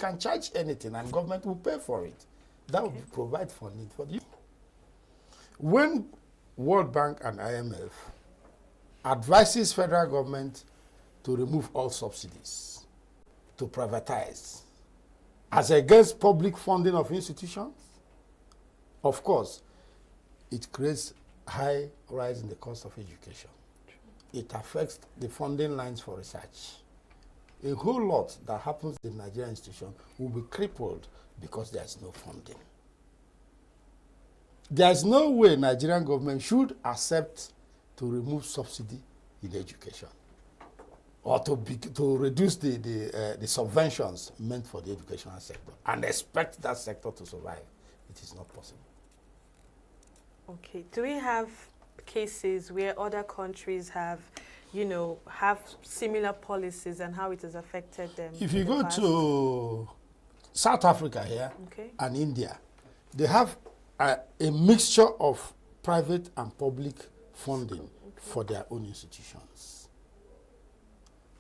can charge anything and government will pay for it. That will provide funding for you. When World Bank and IMF advises federal government to remove all subsidies, to privatize, as against public funding of institutions, of course, it creates high rise in the cost of education. It affects the funding lines for research. A whole lot that happens in Nigerian institutions will be crippled because there is no funding. There is no way Nigerian government should accept to remove subsidy in education or to reduce the subventions meant for the educational sector and expect that sector to survive. It is not possible. Okay. Do we have cases where other countries have, have similar policies and how it has affected them? If you go to South Africa here and India, they have a mixture of private and public funding for their own institutions.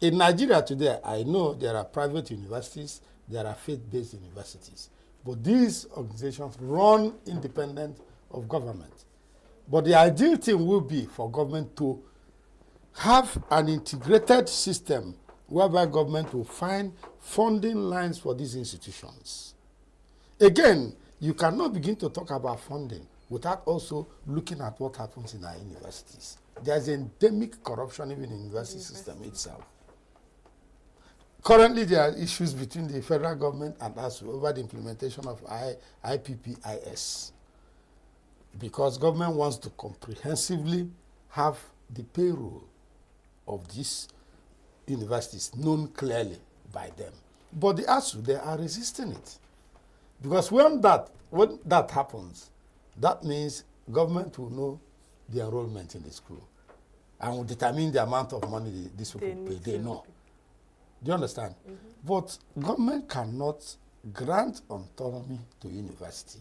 In Nigeria today, I know there are private universities, there are faith-based universities, but these organizations run independent of government. But the ideal thing will be for government to have an integrated system whereby government will find funding lines for these institutions. Again, you cannot begin to talk about funding without also looking at what happens in our universities. There's endemic corruption even in the university system itself. Currently, there are issues between the federal government and us over the implementation of IPPIS, because government wants to comprehensively have the payroll of these universities known clearly by them. But the ASU, they are resisting it. Because when that happens, that means government will know the enrollment in the school and will determine the amount of money these people pay. They know. Do you understand? But government cannot grant autonomy to university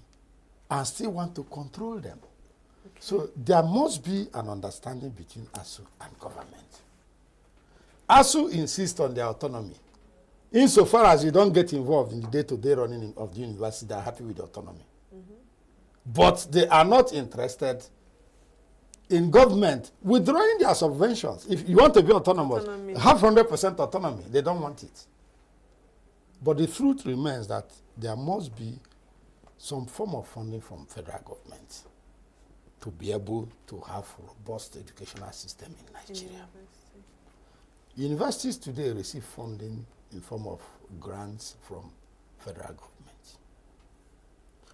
and still want to control them. So there must be an understanding between ASU and government. ASU insists on their autonomy. Insofar as you don't get involved in the day-to-day running of the university, they are happy with the autonomy. But they are not interested in government withdrawing their subventions. If you want to be autonomous, have 100% autonomy. They don't want it. But the truth remains that there must be some form of funding from federal government to be able to have a robust educational system in Nigeria. Universities today receive funding in form of grants from federal government.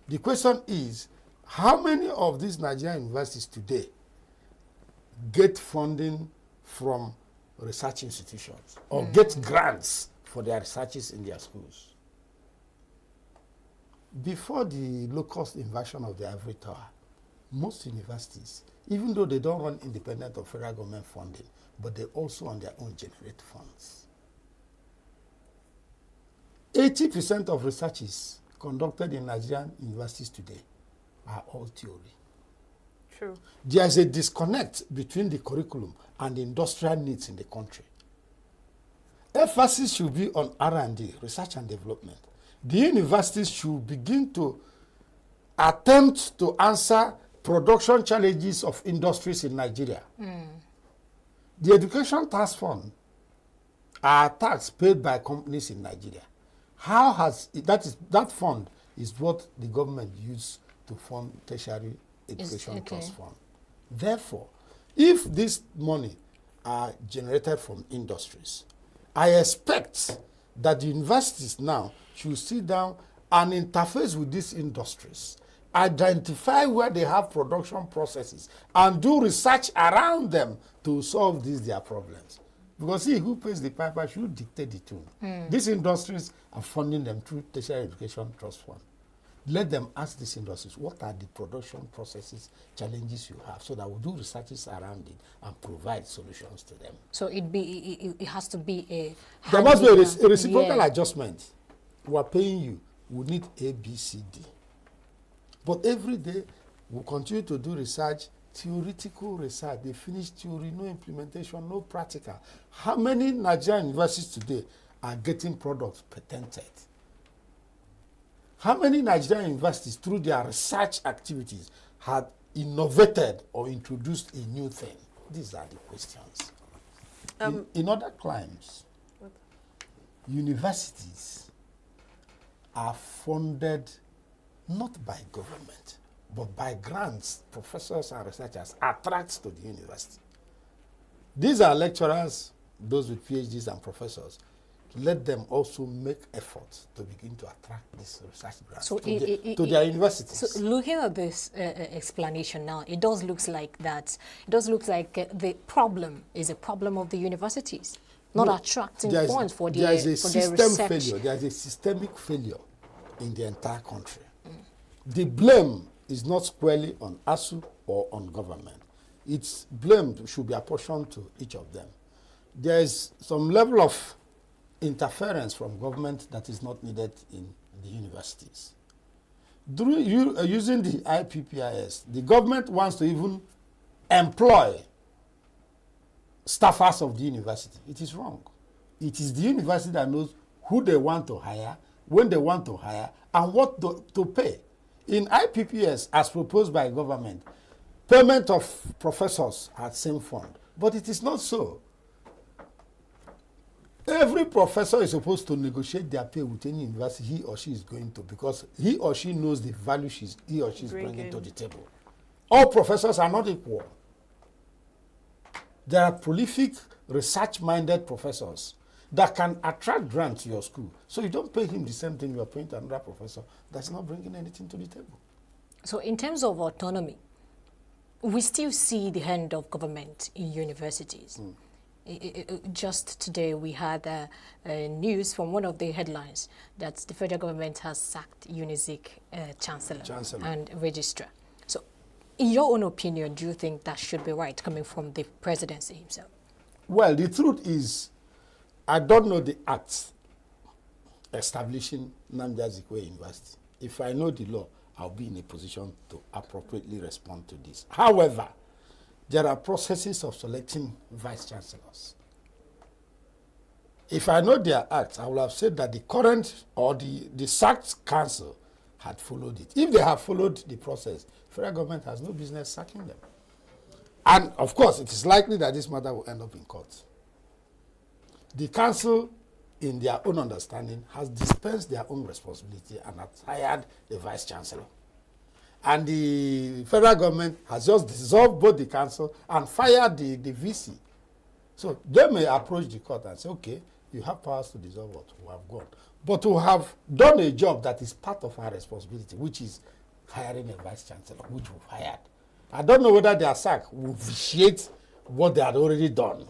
The question is, how many of these Nigerian universities today get funding from research institutions or get grants for their researches in their schools? Before the low-cost invasion of the ivory tower, most universities, even though they don't run independent of federal government funding, but they also on their own generate funds. 80% of researches conducted in Nigerian universities today are all theory. True. There is a disconnect between the curriculum and the industrial needs in the country. Emphasis should be on R&D, research and development. The universities should begin to attempt to answer production challenges of industries in Nigeria. The Education Tax Fund are tax paid by companies in Nigeria. How has that fund is what the government used to fund tertiary education trust fund. Therefore, if this money are generated from industries, I expect that the universities now should sit down and interface with these industries, identify where they have production processes, and do research around them to solve their problems. Because he who pays the piper should dictate the tune. These industries are funding them through tertiary education trust fund. Let them ask these industries, what are the production processes, challenges you have, so that we'll do researches around it and provide solutions to them. So it has to be a... There must be a reciprocal adjustment. We are paying you, we need A, B, C, D. But every day, we continue to do research, theoretical research. They finish theory, no implementation, no practical. How many Nigerian universities today are getting products patented? How many Nigerian universities, through their research activities, had innovated or introduced a new thing? These are the questions. In other climes, universities are funded not by government, but by grants professors and researchers attract to the university. These are lecturers, those with PhDs and professors. Let them also make efforts to begin to attract these research grants to their universities. So looking at this explanation now, it does look like that. It does look like the problem is a problem of the universities, not attracting funds for their research. There is a system failure. There is a systemic failure in the entire country. The blame is not squarely on ASU or on government. Its blame should be apportioned to each of them. There is some level of interference from government that is not needed in the universities. Using the IPPIS, the government wants to even employ staffers of the university. It is wrong. It is the university that knows who they want to hire, when they want to hire, and what to pay. In IPPS, as proposed by government, payment of professors at same fund. But it is not so. Every professor is supposed to negotiate their pay with any university he or she is going to, because he or she knows the value he or she is bringing to the table. All professors are not equal. There are prolific, research-minded professors that can attract grants to your school. So you don't pay him the same thing you are paying to another professor that's not bringing anything to the table. So in terms of autonomy, we still see the hand of government in universities. Just today we had news from one of the headlines that the federal government has sacked UNIZIK chancellor and registrar. So in your own opinion, do you think that should be right coming from the presidency himself? Well, the truth is, I don't know the act establishing Nnamdi Azikiwe University. If I know the law, I'll be in a position to appropriately respond to this. However, there are processes of selecting vice chancellors. If I know their act, I will have said that the current or the sacked council had followed it. If they have followed the process, federal government has no business sacking them. And of course, it is likely that this matter will end up in court. The council, in their own understanding, has dispensed their own responsibility and has hired the vice chancellor. And the federal government has just dissolved both the council and fired the VC. So they may approach the court and say, okay, you have powers to dissolve what we have gone. But to have done a job that is part of our responsibility, which is hiring a vice chancellor, which we've hired. I don't know whether their sack will vitiate what they had already done.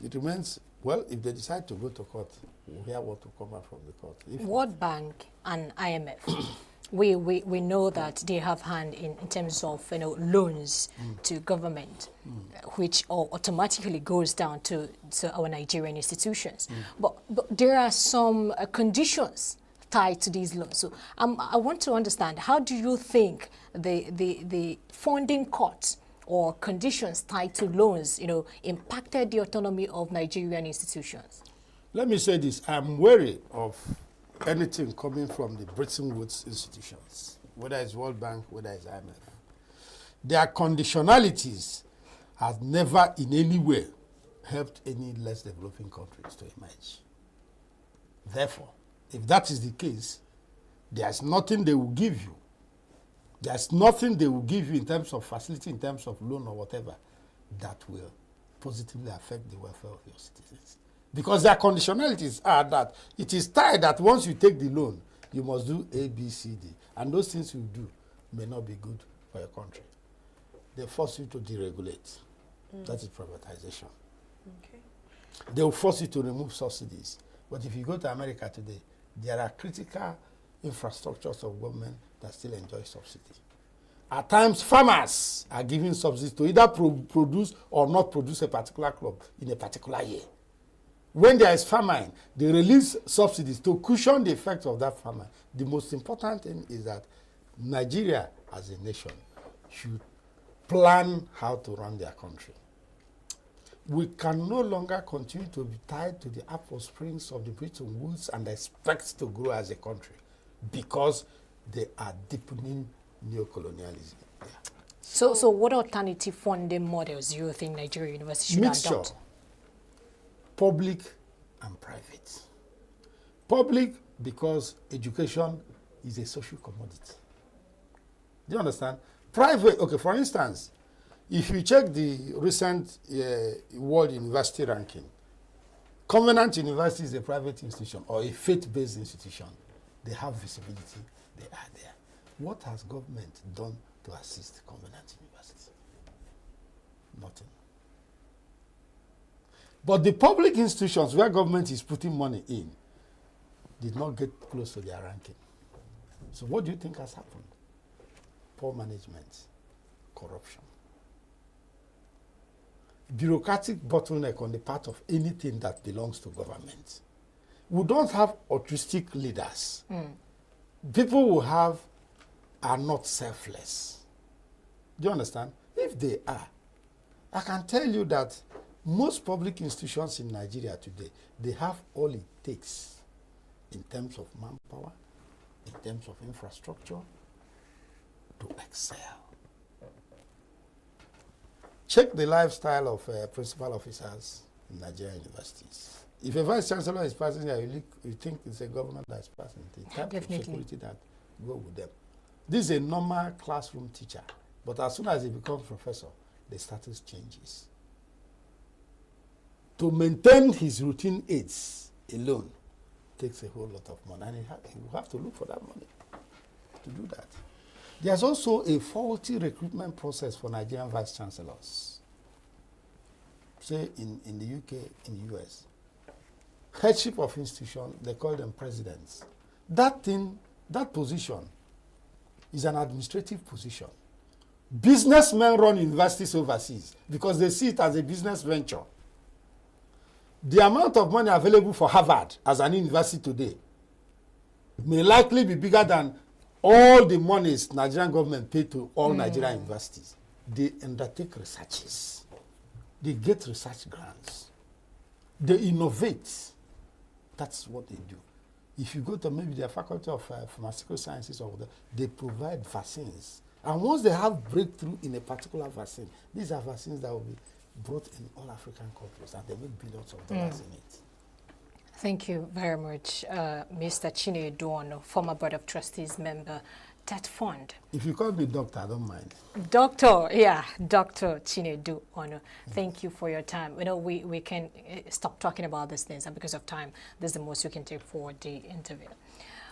It remains, well, if they decide to go to court, we'll hear what will come out from the court. World Bank and IMF. We know that they have hand in terms of loans to government, which automatically goes down to our Nigerian institutions. But there are some conditions tied to these loans. So I want to understand, how do you think the funding cuts or conditions tied to loans impacted the autonomy of Nigerian institutions? Let me say this. I'm wary of anything coming from the Bretton Woods institutions, whether it's World Bank, whether it's IMF. Their conditionalities have never in any way helped any less developing countries to emerge. Therefore, if that is the case, there's nothing they will give you. There's nothing they will give you in terms of facility, in terms of loan or whatever, that will positively affect the welfare of your citizens. Because their conditionalities are that it is tied that once you take the loan, you must do A, B, C, D. And those things you do may not be good for your country. They force you to deregulate. That is privatization. Okay. They will force you to remove subsidies. But if you go to America today, there are critical infrastructures of government that still enjoy subsidy. At times, farmers are given subsidies to either produce or not produce a particular crop in a particular year. When there is famine, they release subsidies to cushion the effect of that famine. The most important thing is that Nigeria as a nation should plan how to run their country. We can no longer continue to be tied to the upper springs of the Bretton Woods and expect to grow as a country. because they are deepening neocolonialism. Yeah. So what alternative funding models do you think Nigeria University should Mixture, adopt? public and private. Public because education is a social commodity. Do you understand? Private, okay, for instance, if you check the recent World University ranking, Covenant University is a private institution or a faith-based institution. They have visibility, they are there. What has government done to assist Covenant University? Nothing. But the public institutions where government is putting money in did not get close to their ranking. So what do you think has happened? Poor management, corruption. Bureaucratic bottleneck on the part of anything that belongs to government. We don't have altruistic leaders. People who are not selfless. Do you understand? If they are, I can tell you that most public institutions in Nigeria today, they have all it takes in terms of manpower, in terms of infrastructure, to excel. Check the lifestyle of principal officers in Nigerian universities. If a vice chancellor is passing here, you think it's a governor that is passing. The type Definitely. of security that go with them. This is a normal classroom teacher, but as soon as he becomes professor, the status changes. To maintain his routine aids alone takes a whole lot of money, and he will have to look for that money to do that. There's also a faulty recruitment process for Nigerian vice chancellors. Say in the UK, in the US, headship of institution, they call them presidents. That position is an administrative position. Businessmen run universities overseas because they see it as a business venture. The amount of money available for Harvard as an university today may likely be bigger than all the monies Nigerian government pay to all Nigerian universities. They undertake researches. They get research grants. They innovate. That's what they do. If you go to maybe the faculty of pharmaceutical sciences or whatever, they provide vaccines. And once they have breakthrough in a particular vaccine, these are vaccines that will be brought in all African countries, and they make billions of dollars in it. Thank you very much, Mr. Chinedu Ono, former Board of Trustees member, TET Fund. If you call me doctor, I don't mind. Dr. Chinedu Ono, thank you for your time. You know, we can stop talking about these things, and because of time, this is the most we can take for the interview.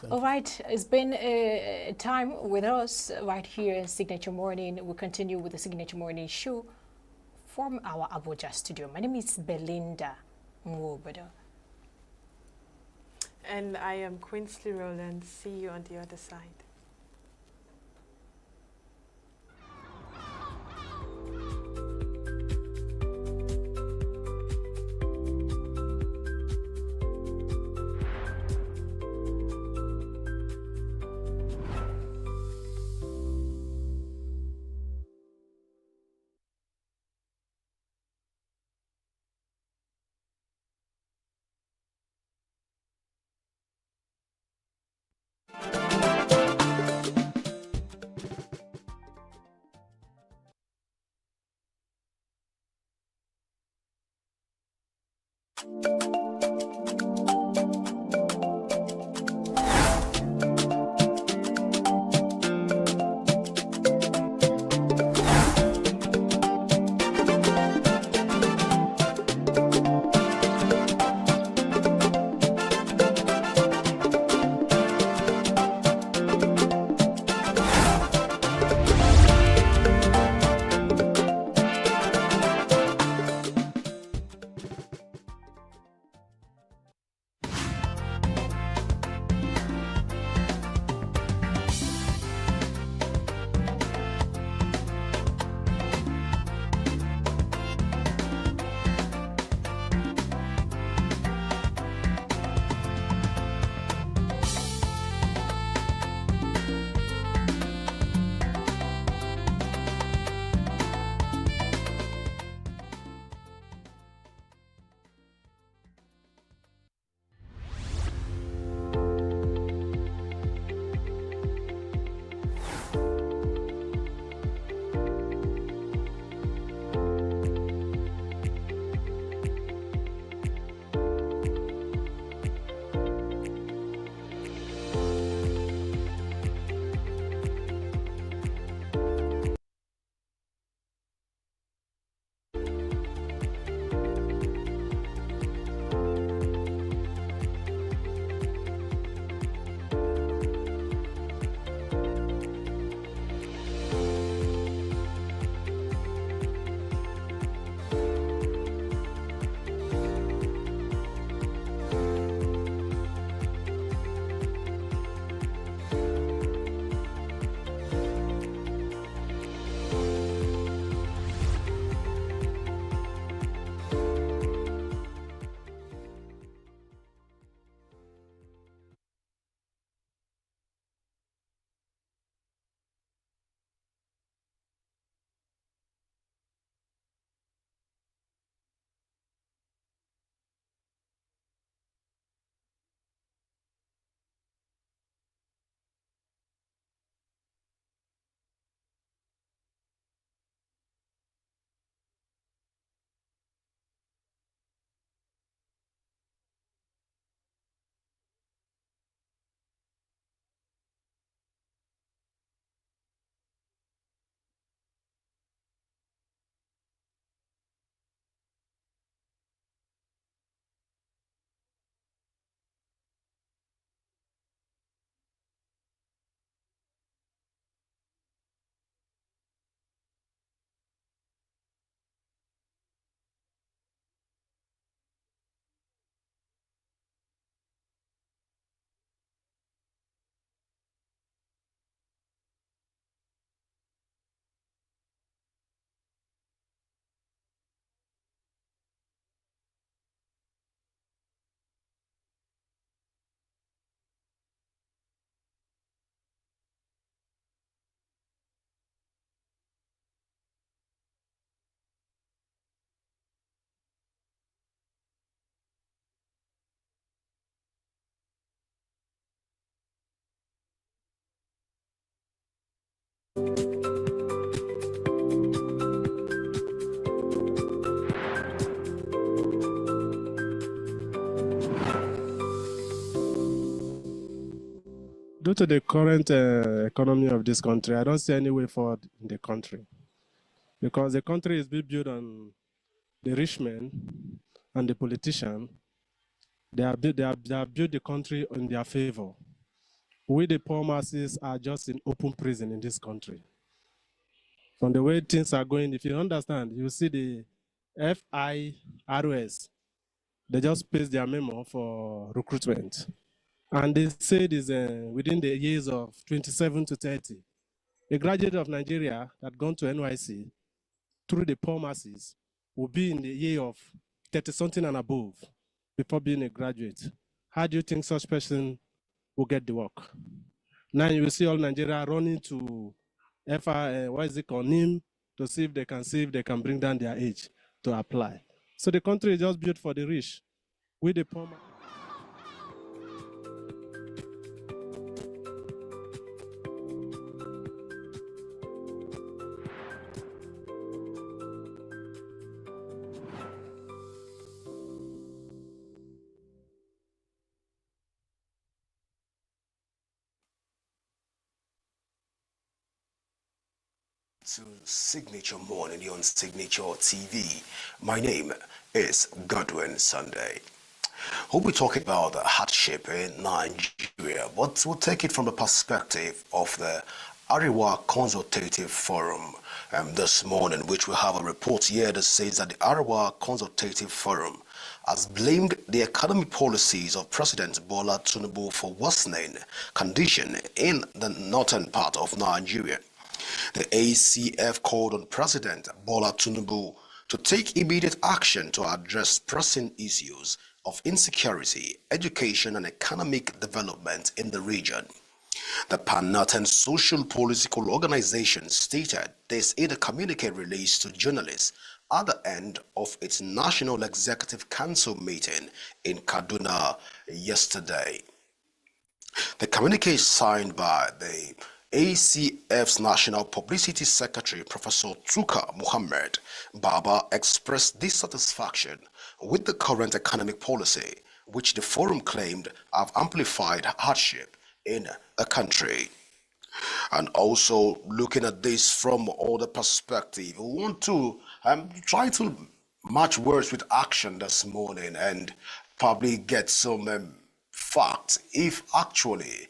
All right, it's been a time with us right here in Signature Morning. We'll continue with the Signature Morning show from our Abuja studio. My name is Belinda Mwobodo. And I am Quinsley Rowland. See you on the other side. Due to the current economy of this country, I don't see any way forward in the country, because the country is being built on the rich men and the politicians. They have built the country in their favor. We, the poor masses, are just in open prison in this country. From the way things are going, if you understand, you see the FIROS, they just paste their memo for recruitment. And they say it is within the years of 27 to 30. A graduate of Nigeria that gone to NYC through the poor masses will be in the year of 30-something and above before being a graduate. How do you think such person will get the work? Now you will see all Nigeria running to what is it called, NIM, to see if they can bring down their age to apply. So the country is just built for the rich. With the poor. To Signature Morning on Signature TV. My name is Godwin Sunday. We'll be talking about the hardship in Nigeria, but we'll take it from the perspective of the Ariwa Consultative Forum this morning, which we have a report here that says that the Ariwa Consultative Forum has blamed the economic policies of President Bola Tinubu for worsening condition in the northern part of Nigeria. The ACF called on President Bola Tinubu to take immediate action to address pressing issues of insecurity, education, and economic development in the region. The Pan-Northern Social Political Organization stated this in a communique released to journalists at the end of its National Executive Council meeting in Kaduna yesterday. The communique signed by the ACF's National Publicity Secretary, Professor Tuka Muhammad Baba, expressed dissatisfaction with the current economic policy, which the forum claimed have amplified hardship in a country. And also looking at this from other perspective, we want to try to match words with action this morning and probably get some facts if actually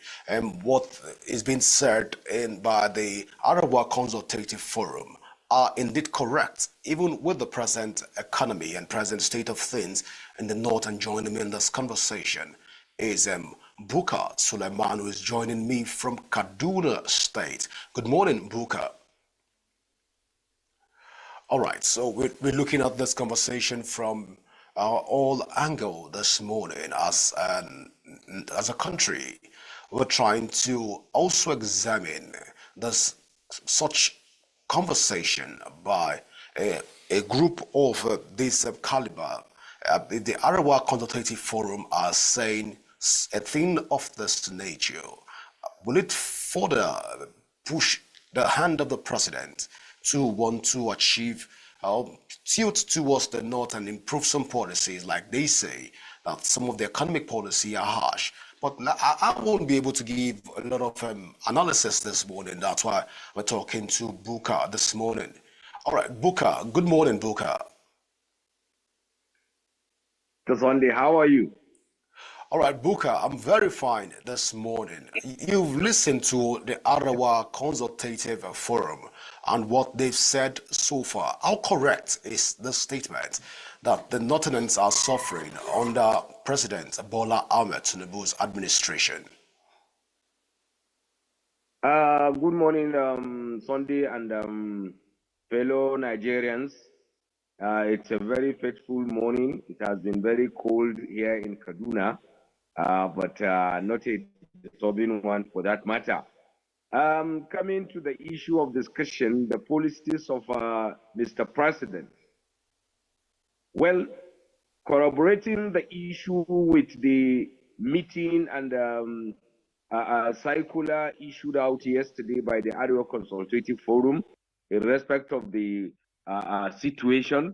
what is being said by the Arawa Consultative Forum are indeed correct, even with the present economy and present state of things in the north. And joining me in this conversation is Buka Suleiman, who is joining me from Kaduna State. Good morning, Buka. All right, so we're looking at this conversation from all angle this morning. As a country, we're trying to also examine this such conversation by a group of this caliber. The Arawa Consultative Forum are saying a thing of this nature. Will it further push the hand of the president to want to achieve tilt towards the north and improve some policies? Like they say that some of the economic policy are harsh, but I won't be able to give a lot of analysis this morning. That's why we're talking to Buka this morning. All right, Buka. Good morning, Buka. Sunday, how are you? All right, Buka, I'm very fine this morning. You've listened to the Arawa Consultative Forum and what they've said so far. How correct is the statement that the Northerners are suffering under President Bola Ahmed Tinubu's administration? Good morning, Sunday and fellow Nigerians. It's a very fateful morning. It has been very cold here in Kaduna, but not a disturbing one for that matter. Coming to the issue of discussion, the policies of Mr. President. Well, corroborating the issue with the meeting and a circular issued out yesterday by the Arewa Consultative Forum in respect of the situation.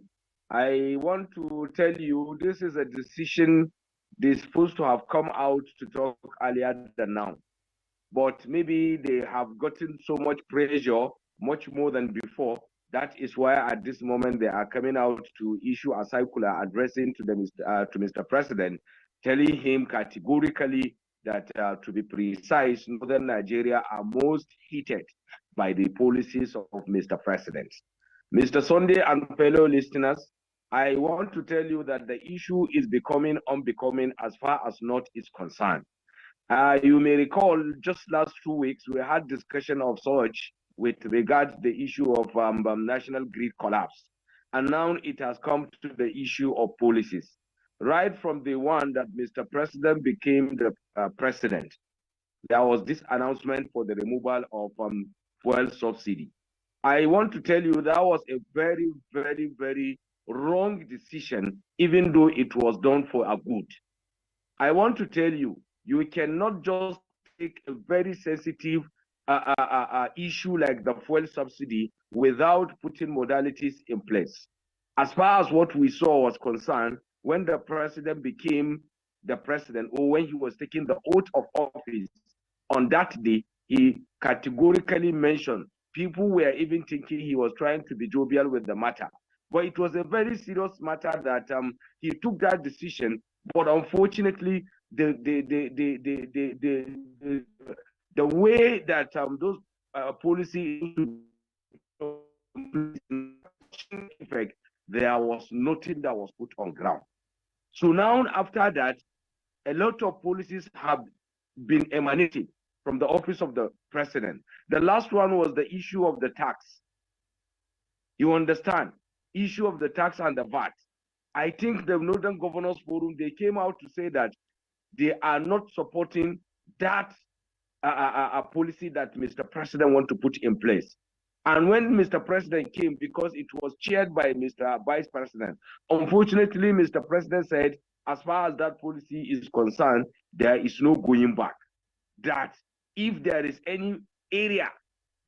I want to tell you this is a decision they're supposed to have come out to talk earlier than now. But maybe they have gotten so much pressure, much more than before. That is why at this moment they are coming out to issue a circular addressing to Mr. President, telling him categorically that, to be precise, northern Nigeria are most heated by the policies of Mr. President. Mr. Sunday and fellow listeners, I want to tell you that the issue is becoming unbecoming as far as North is concerned. You may recall just last 2 weeks, we had discussion of such with regard to the issue of national grid collapse. And now it has come to the issue of policies. Right from the one that Mr. President became the president, there was this announcement for the removal of fuel subsidy. I want to tell you that was a very, very, very wrong decision, even though it was done for a good. I want to tell you, you cannot just take a very sensitive issue like the fuel subsidy without putting modalities in place. As far as what we saw was concerned, when the president became the president, or when he was taking the oath of office, on that day, he categorically mentioned people were even thinking he was trying to be jovial with the matter. But it was a very serious matter that he took that decision. But unfortunately, the way that those policies effect, there was nothing that was put on ground. So now after that, a lot of policies have been emanating from the office of the president. The last one was the issue of the tax. You understand? Issue of the tax and the VAT. I think the Northern Governors Forum, they came out to say that they are not supporting that policy that Mr. President want to put in place. And when Mr. President came, because it was chaired by Mr. Vice President, unfortunately, Mr. President said, as far as that policy is concerned, there is no going back. That if there is any area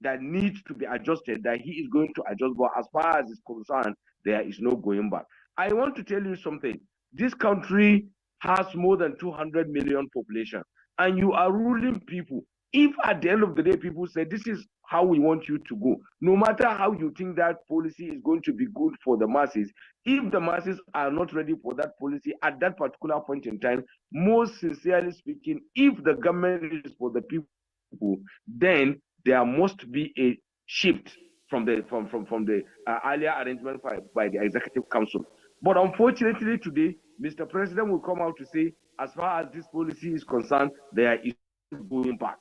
that needs to be adjusted, that he is going to adjust, but as far as it's concerned, there is no going back. I want to tell you something. This country has more than 200 million population, and you are ruling people. If at the end of the day, people say, this is how we want you to go, no matter how you think that policy is going to be good for the masses, if the masses are not ready for that policy at that particular point in time, most sincerely speaking, if the government is for the people, then there must be a shift from the earlier arrangement by the Executive Council. But unfortunately today, Mr. President will come out to say, as far as this policy is concerned, there is no going back.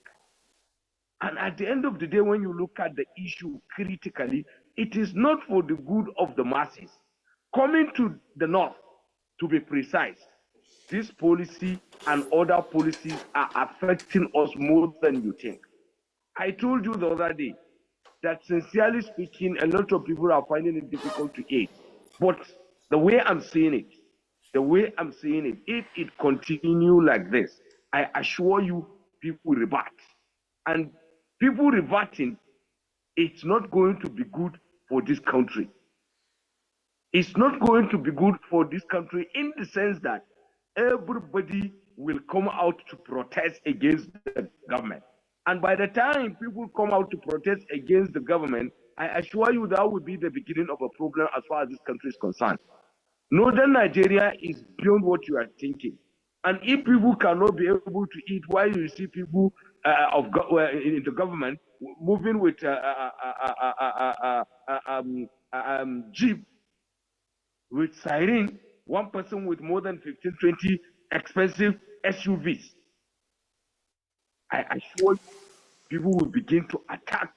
And at the end of the day, when you look at the issue critically, it is not for the good of the masses. Coming to the north, to be precise, this policy and other policies are affecting us more than you think. I told you the other day that, sincerely speaking, a lot of people are finding it difficult to eat. But the way I'm seeing it, if it continues like this, I assure you, people revert. And people reverting, it's not going to be good for this country. It's not going to be good for this country in the sense that everybody will come out to protest against the government. And by the time people come out to protest against the government, I assure you that will be the beginning of a problem as far as this country is concerned. Northern Nigeria is beyond what you are thinking. And if people cannot be able to eat, why you see people in the government moving with jeep with siren, one person with more than 15, 20 expensive SUVs. I assure you, people will begin to attack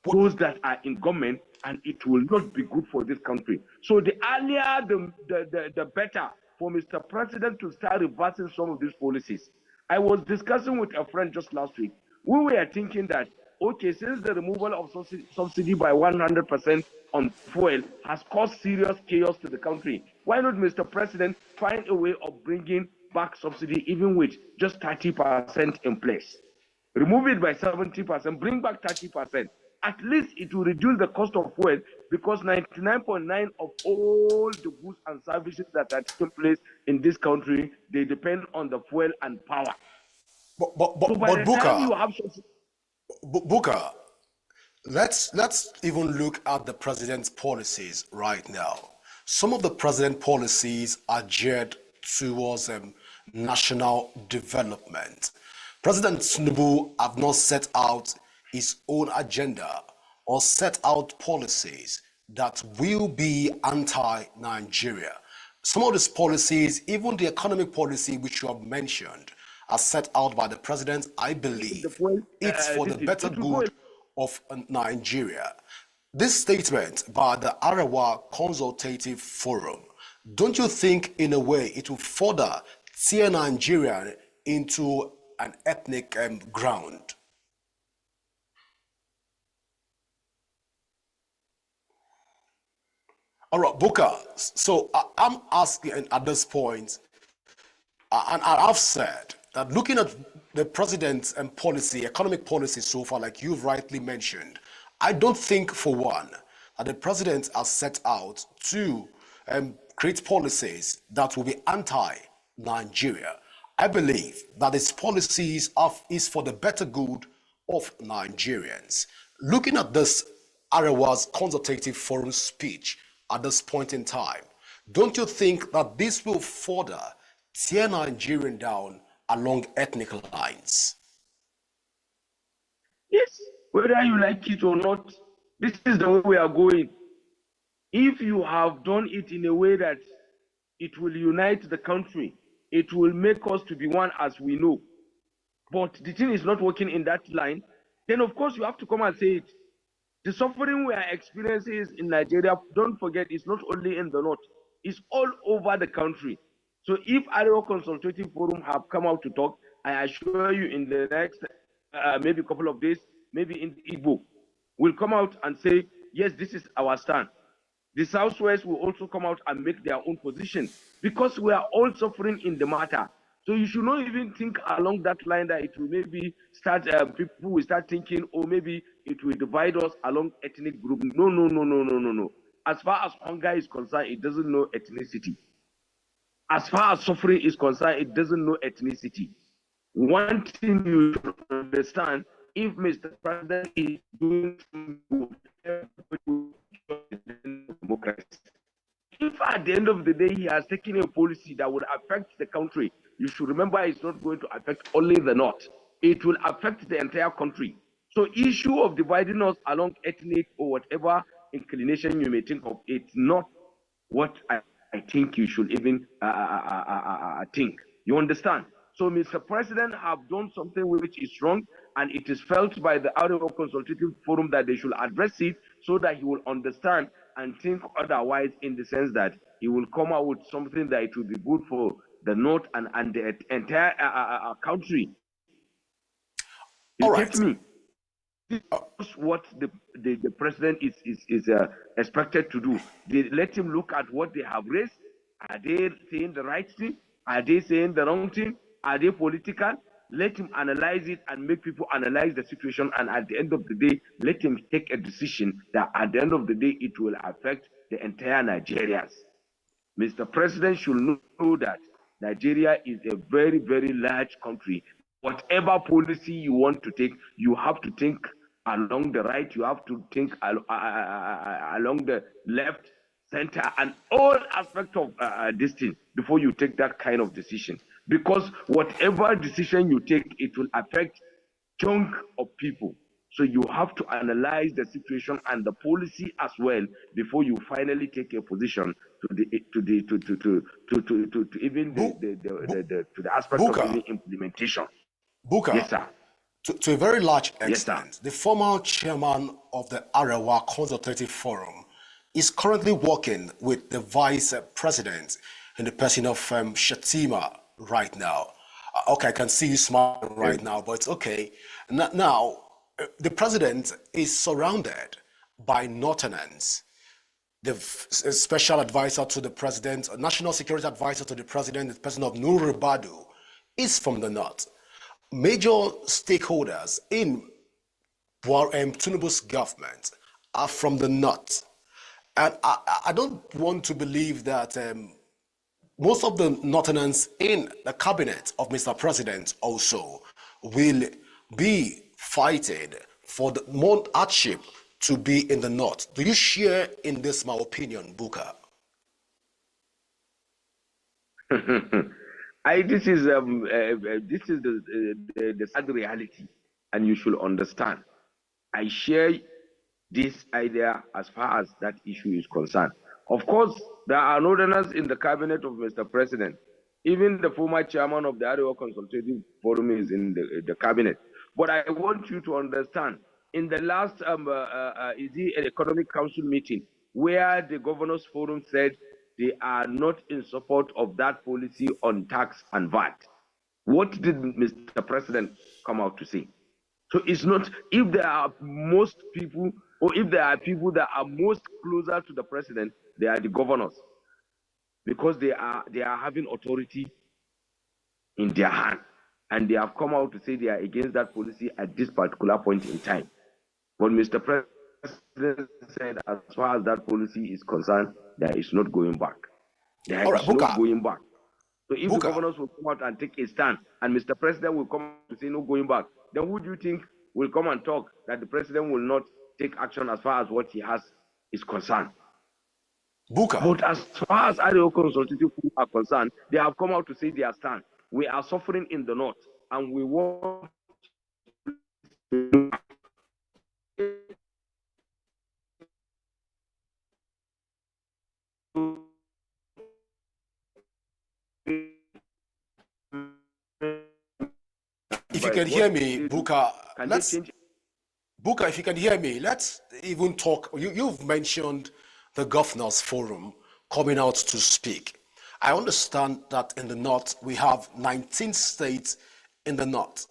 those that are in government, and it will not be good for this country. So the earlier, the better for Mr. President to start reversing some of these policies. I was discussing with a friend just last week. We were thinking that, okay, since the removal of subsidy by 100% on fuel has caused serious chaos to the country, why not, Mr. President, find a way of bringing back subsidy even with just 30% in place. Remove it by 70%, bring back 30%. At least it will reduce the cost of fuel, because 99.9% of all the goods and services that are taking place in this country, they depend on the fuel and power. So by the time you have Booker, let's even look at the president's policies right now. Some of the president policies are geared towards national development. President Tinubu have not set out his own agenda or set out policies that will be anti-Nigeria. Some of these policies, even the economic policy which you have mentioned, are set out by the president. I believe it's for the better good of Nigeria. This statement by the Arewa Consultative Forum, don't you think in a way it will further tear Nigeria into an ethnic ground? All right, Booker, so I'm asking at this point, and I've said that looking at the president's policy, economic policy so far, like you've rightly mentioned, I don't think for one that the president has set out to create policies that will be anti-Nigeria. I believe that his policies is for the better good of Nigerians. Looking at this Arewa's Consultative Forum speech at this point in time, don't you think that this will further tear Nigerian down along ethnic lines? Yes, whether you like it or not, this is the way we are going. If you have done it in a way that it will unite the country, it will make us to be one as we know. But the thing is not working in that line, then of course you have to come and say it. The suffering we are experiencing in Nigeria, don't forget, it's not only in the north, it's all over the country. So if Arewa Consultative Forum have come out to talk, I assure you in the next maybe couple of days, maybe in Igbo, will come out and say, yes, this is our stand. The Southwest will also come out and make their own position, because we are all suffering in the matter. So you should not even think along that line that it will maybe start, people will start thinking, or maybe it will divide us along ethnic group. No. As far as hunger is concerned, it doesn't know ethnicity. As far as suffering is concerned, it doesn't know ethnicity. One thing you should understand, if Mr. President is doing good, democracy. If at the end of the day he has taken a policy that would affect the country, you should remember it's not going to affect only the north. It will affect the entire country. So issue of dividing us along ethnic or whatever inclination you may think of, it's not what I think you should even think. You understand? So Mr. President have done something which is wrong, and it is felt by the Arewa Consultative Forum that they should address it so that he will understand and think otherwise, in the sense that he will come out with something that it will be good for the north and the entire country. You get me? That's what the president is expected to do. They let him look at what they have raised. Are they saying the right thing? Are they saying the wrong thing? Are they political? Let him analyze it and make people analyze the situation. And at the end of the day, let him take a decision that at the end of the day, it will affect the entire Nigerians. Mr. President should know that Nigeria is a very, very large country. Whatever policy you want to take, you have to think along the right, you have to think along the left, center, and all aspects of this thing before you take that kind of decision. Because whatever decision you take, it will affect chunk of people. So you have to analyze the situation and the policy as well before you finally take a position to the aspect Booker, of the implementation. Booker, yes, sir. To a very large extent, yes, the former chairman of the Arewa Consultative Forum is currently working with the vice president in the person of Shatima right now. Okay, I can see you smiling right now, but it's okay. Now, the president is surrounded by Northerners. the special advisor to the president, national security advisor to the president, the person of Nuru Badu, is from the north. Major stakeholders in Tinubu's government are from the north. And I don't want to believe that most of the Northerners in the cabinet of Mr. President also will be fighting for the more hardship to be in the north. Do you share in this my opinion, Buka? This is the sad reality, and you should understand. I share this idea as far as that issue is concerned. Of course, there are northerners in the cabinet of Mr. President. Even the former chairman of the Arewa Consultative Forum is in the cabinet. But I want you to understand, in the last Economic Council meeting, where the Governors Forum said they are not in support of that policy on tax and VAT, what did Mr. President come out to say? So it's not, if there are most people, or if there are people that are most closer to the president, they are the governors, because they are having authority in their hand, and they have come out to say they are against that policy at this particular point in time. But Mr. President said, as far as that policy is concerned, there is not going back. There is not going back. So if the governors will come out and take a stand, and Mr. President will come to say no going back, then who do you think will come and talk that the president will not take action as far as what he has is concerned? Buka. But as far as Arewa Consultative are concerned, they have come out to say their stand. We are suffering in the north, and we want If you can hear me, Buka, Buka, if you can hear me, let's even talk. You've mentioned the Governors Forum coming out to speak. I understand that in the north, we have 19 states in the north.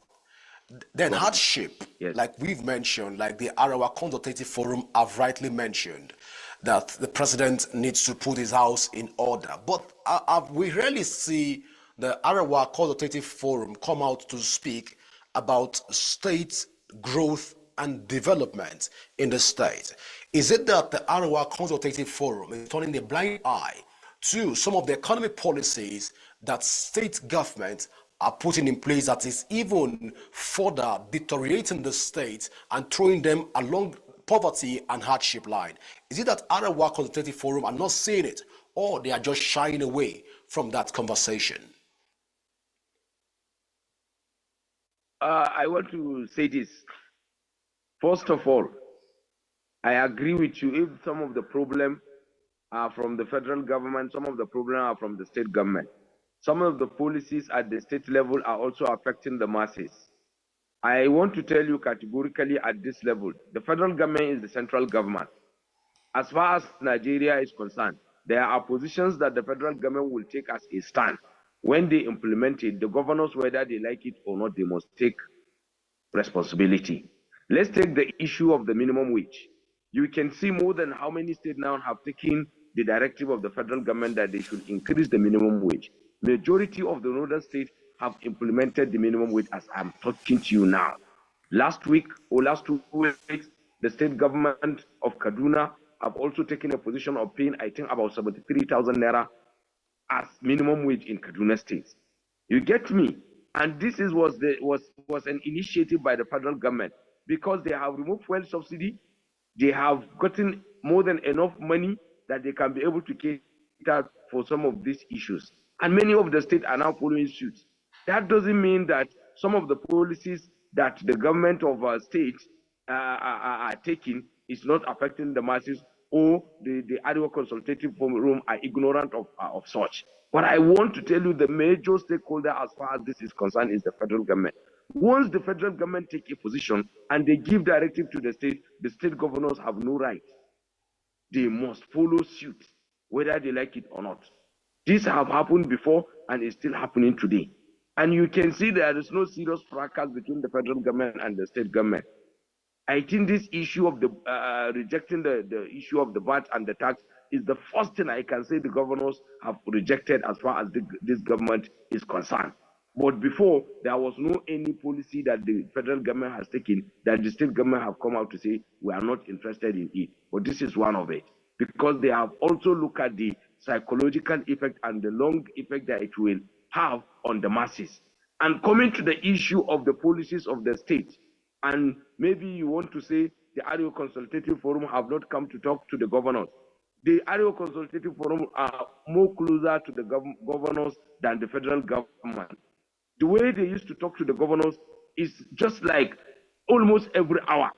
Then hardship, yes, like we've mentioned, like the Arewa Consultative Forum have rightly mentioned, that the president needs to put his house in order. But we rarely see the Arewa Consultative Forum come out to speak about state growth and development in the state. Is it that the Arewa Consultative Forum is turning a blind eye to some of the economic policies that state governments are putting in place that is even further deteriorating the state and throwing them along poverty and hardship line? Is it that Arewa Consultative Forum are not seeing it, or they are just shying away from that conversation? I want to say this. First of all, I agree with you. If some of the problem are from the federal government, some of the problem are from the state government. Some of the policies at the state level are also affecting the masses. I want to tell you categorically at this level, the federal government is the central government. As far as Nigeria is concerned, there are positions that the federal government will take as a stand. When they implement it, the governors, whether they like it or not, they must take responsibility. Let's take the issue of the minimum wage. You can see more than how many states now have taken the directive of the federal government that they should increase the minimum wage. Majority of the northern states have implemented the minimum wage as I'm talking to you now. Last week or last 2 weeks, the state government of Kaduna have also taken a position of paying, I think, about 73,000 naira as minimum wage in Kaduna State. You get me? And this was an initiative by the federal government, because they have removed fuel subsidy. They have gotten more than enough money that they can be able to cater for some of these issues. And many of the states are now following suit. That doesn't mean that some of the policies that the government of our states are taking is not affecting the masses, or the Arewa Consultative Forum are ignorant of such. But I want to tell you the major stakeholder as far as this is concerned is the federal government. Once the federal government take a position and they give directive to the state governors have no right. They must follow suit, whether they like it or not. This have happened before and is still happening today. And you can see there is no serious fracas between the federal government and the state government. I think this issue of the rejecting the issue of the VAT and the tax is the first thing I can say the governors have rejected as far as this government is concerned. But before, there was no any policy that the federal government has taken that the state government have come out to say, we are not interested in it. But this is one of it. Because they have also looked at the psychological effect and the long effect that it will have on the masses. And coming to the issue of the policies of the state, and maybe you want to say the Arewa Consultative Forum have not come to talk to the governors. The Arewa Consultative Forum are more closer to the governors than the federal government. The way they used to talk to the governors is just like almost every hour,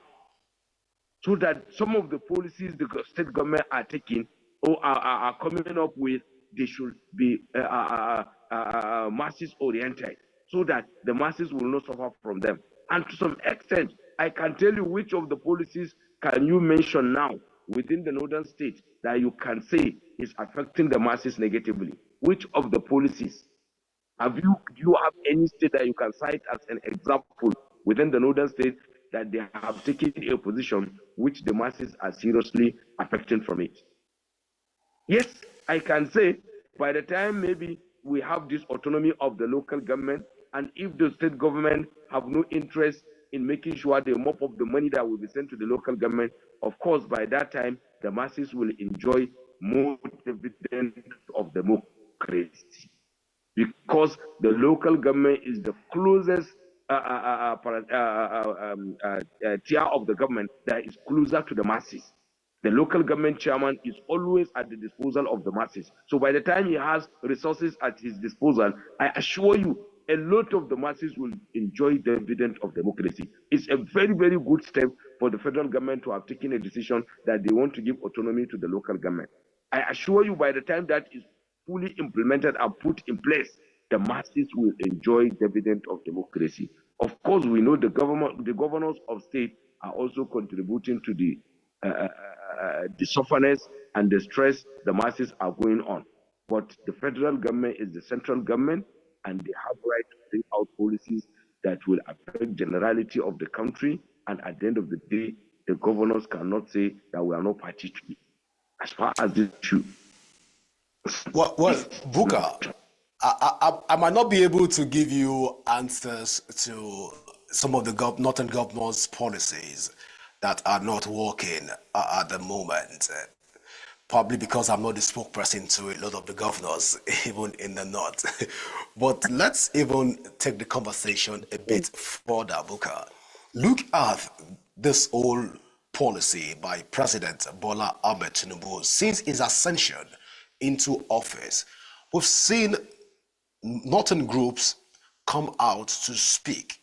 so that some of the policies the state government are taking or are coming up with, they should be masses oriented, so that the masses will not suffer from them. And to some extent, I can tell you which of the policies can you mention now within the northern states that you can say is affecting the masses negatively. Which of the policies? Do you have any state that you can cite as an example within the northern state that they have taken a position which the masses are seriously affected from it? Yes, I can say by the time maybe we have this autonomy of the local government, and if the state government have no interest in making sure they mop up the money that will be sent to the local government, of course, by that time, the masses will enjoy more dividend of democracy. Because the local government is the closest tier of the government that is closer to the masses. The local government chairman is always at the disposal of the masses. So by the time he has resources at his disposal, I assure you, a lot of the masses will enjoy the dividend of democracy. It's a very, very good step for the federal government to have taken a decision that they want to give autonomy to the local government. I assure you, by the time that is fully implemented and put in place, the masses will enjoy dividend of democracy. Of course, we know the governors of state are also contributing to the sufferness and the stress the masses are going on. But the federal government is the central government, and they have right to bring out policies that will affect generality of the country. And at the end of the day, the governors cannot say that we are not party to it. As far as this issue. Well, Buka, I might not be able to give you answers to some of the northern government's policies that are not working at the moment. Probably because I'm not the spokesperson to a lot of the governors, even in the north. But let's even take the conversation a bit further, Buka. Look at this whole policy by President Bola Ahmed Tinubu since his ascension into office. We've seen northern groups come out to speak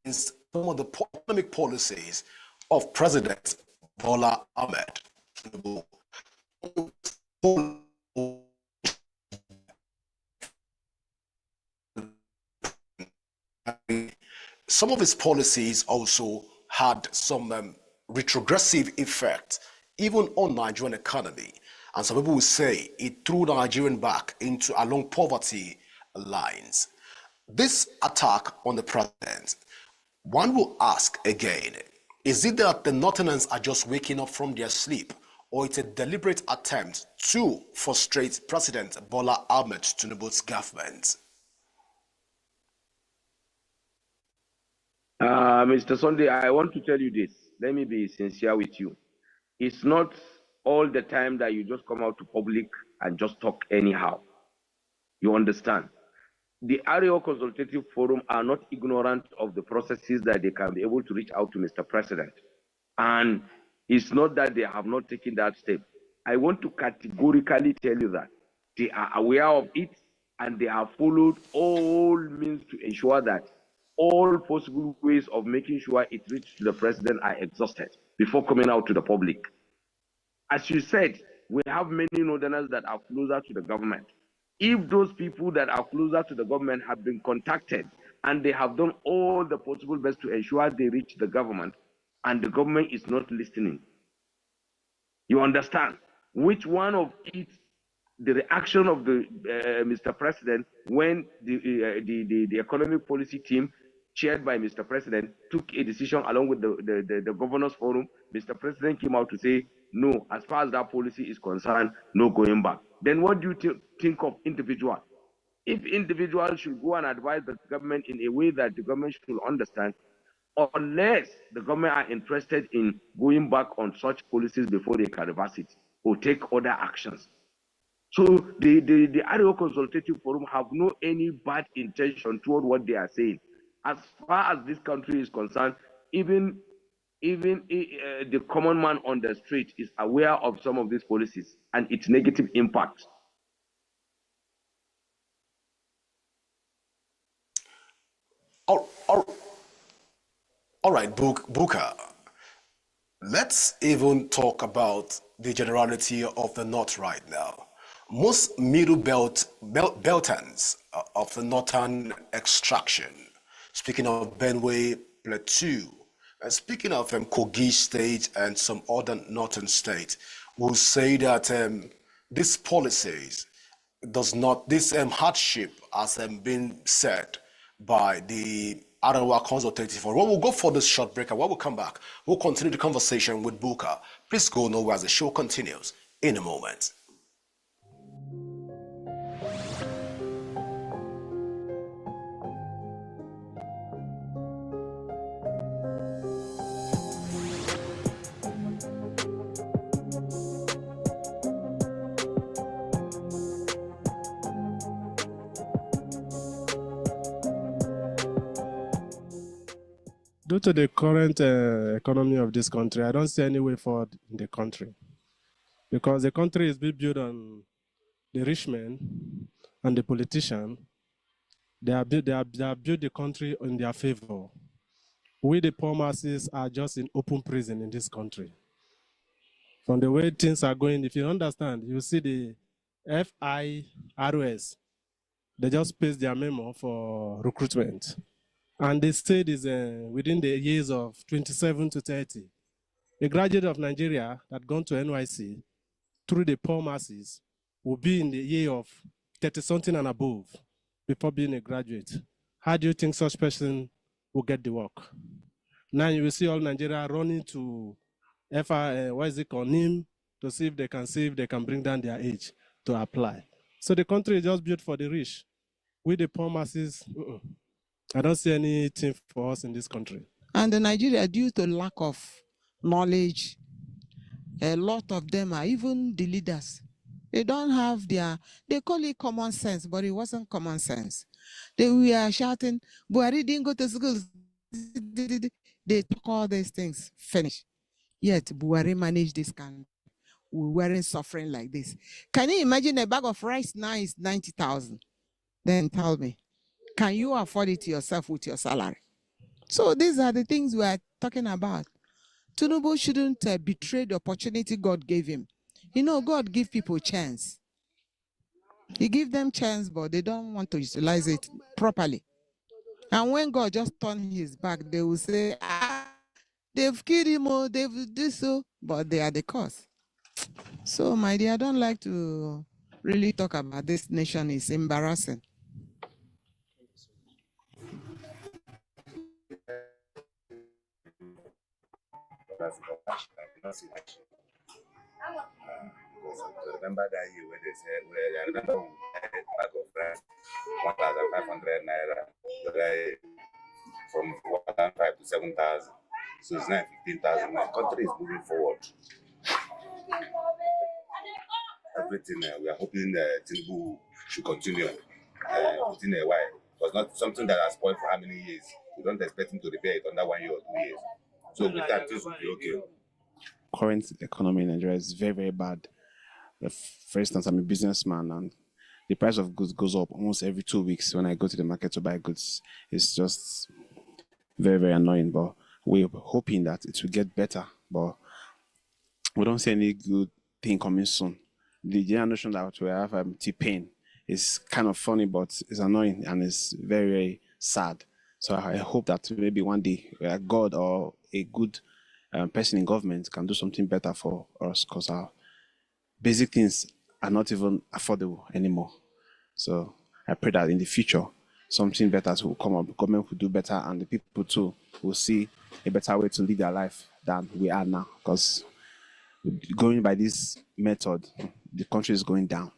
against some of the economic policies of President Bola Ahmed Tinubu. Some of his policies also had some retrogressive effect even on Nigerian economy. And some people will say it threw the Nigerian back into along poverty lines. This attack on the president, one will ask again, is it that the Northerners are just waking up from their sleep, or it's a deliberate attempt to frustrate President Bola Ahmed Tinubu's government? Mr. Sunday, I want to tell you this. Let me be sincere with you. It's not all the time that you just come out to public and just talk anyhow. You understand? The Arewa Consultative Forum are not ignorant of the processes that they can be able to reach out to Mr. President. And it's not that they have not taken that step. I want to categorically tell you that they are aware of it, and they have followed all means to ensure that all possible ways of making sure it reaches the president are exhausted before coming out to the public. As you said, we have many northerners that are closer to the government. If those people that are closer to the government have been contacted and they have done all the possible best to ensure they reach the government, and the government is not listening, you understand which one of it, the reaction of the Mr. President when the economic policy team chaired by Mr. President took a decision along with the governors forum. Mr. President came out to say no, as far as that policy is concerned, no going back. Then what do you think of individual? If individuals should go and advise the government in a way that the government should understand, unless the government are interested in going back on such policies before they can reverse it or take other actions. So the Arewa Consultative Forum have no any bad intention toward what they are saying. As far as this country is concerned, even the common man on the street is aware of some of these policies and its negative impact. All right, Buka. Let's even talk about the generality of the North right now. Most middle beltans of the northern extraction, speaking of Benue Plateau, and speaking of Kogi State and some other northern states, will say that these policies this hardship has been said by the Arewa Consultative Forum. We'll go for this short break, and when we come back, we'll continue the conversation with Buka. Please go nowhere as the show continues in a moment. Due to the current economy of this country, I don't see any way forward in the country, because the country is being built on the rich men and the politician. They have built the country in their favor. We, the poor masses, are just in open prison in this country. From the way things are going, if you understand, you see the FIROS, they just paste their memo for recruitment. And the state is within the years of 27 to 30. A graduate of Nigeria that gone to NYC through the poor masses will be in the year of 30-something and above before being a graduate. How do you think such person will get the work? Now you will see all Nigeria running to NIM to see if they can bring down their age to apply. So the country is just built for the rich. We, the poor masses, I don't see anything for us in this country. And in Nigeria, due to lack of knowledge, a lot of them are even the leaders. They don't have they call it common sense, but it wasn't common sense. We are shouting, Buhari didn't go to school. They took all these things, finish. Yet Buhari managed this country. We weren't suffering like this. Can you imagine a bag of rice now is 90,000? Then tell me, can you afford it yourself with your salary? So these are the things we are talking about. Tinubu shouldn't betray the opportunity God gave him. You know, God gives people a chance. He gives them chance, but they don't want to utilize it properly. And when God just turns his back, they will say, they've killed him, or they've done so, but they are the cause. So, my dear, I don't like to really talk about this nation. It's embarrassing. Remember that year when they said, I remember we had a bag of rice, 1,500 naira, from 1,500 to 7,000. So it's now 15,000. The country is moving forward. Everything we are hoping Tinubu should continue within a while. It was not something that has spoiled for how many years. We don't expect him to repair it under 1 year or 2 years. So with that, things will be okay. Current economy in Nigeria is very, very bad. For instance, I'm a businessman, and the price of goods goes up almost every 2 weeks when I go to the market to buy goods. It's just very, very annoying, but we're hoping that it will get better, but we don't see any good thing coming soon. The general notion that we have T-Pain is kind of funny, but it's annoying, and it's very, very sad. So I hope that maybe one day God or a good person in government can do something better for us, because our basic things are not even affordable anymore. So I pray that in the future, something better will come up, government will do better, and the people too will see a better way to live their life than we are now. Because Going by this method, the country is going down.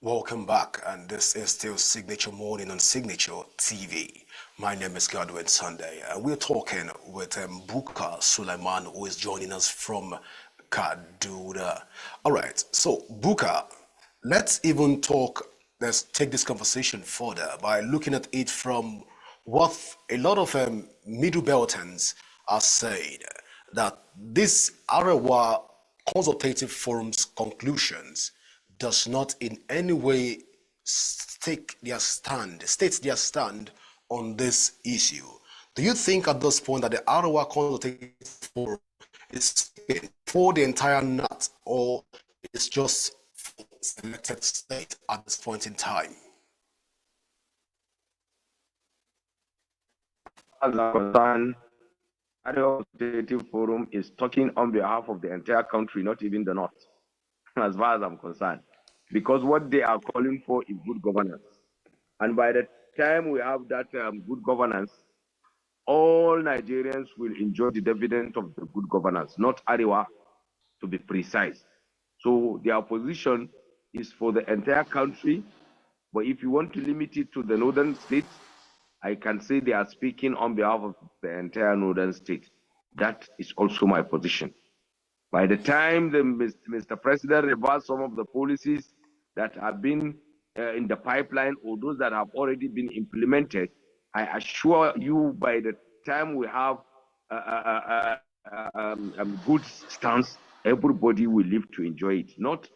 Welcome back, and this is still Signature Morning on Signature TV. My name is Godwin Sunday, and we're talking with Buka Suleiman, who is joining us from Kaduna. All right, so Buka, let's take this conversation further by looking at it from what a lot of Middle Beltons are saying, that this Arewa Consultative Forum's conclusions does not in any way states their stand on this issue. Do you think at this point that the Arewa Consultative Forum is speaking for the entire NAT, or it's just for selected state at this point in time? As I'm concerned, Arewa Consultative Forum is talking on behalf of the entire country, not even the North, as far as I'm concerned. Because what they are calling for is good governance. And by the time we have that good governance, all Nigerians will enjoy the dividend of the good governance, not Arewa, to be precise. So their position is for the entire country, but if you want to limit it to the northern states, I can say they are speaking on behalf of the entire northern state. That is also my position. By the time Mr. President reversed some of the policies that have been in the pipeline or those that have already been implemented, I assure you by the time we have good stance, everybody will live to enjoy it, not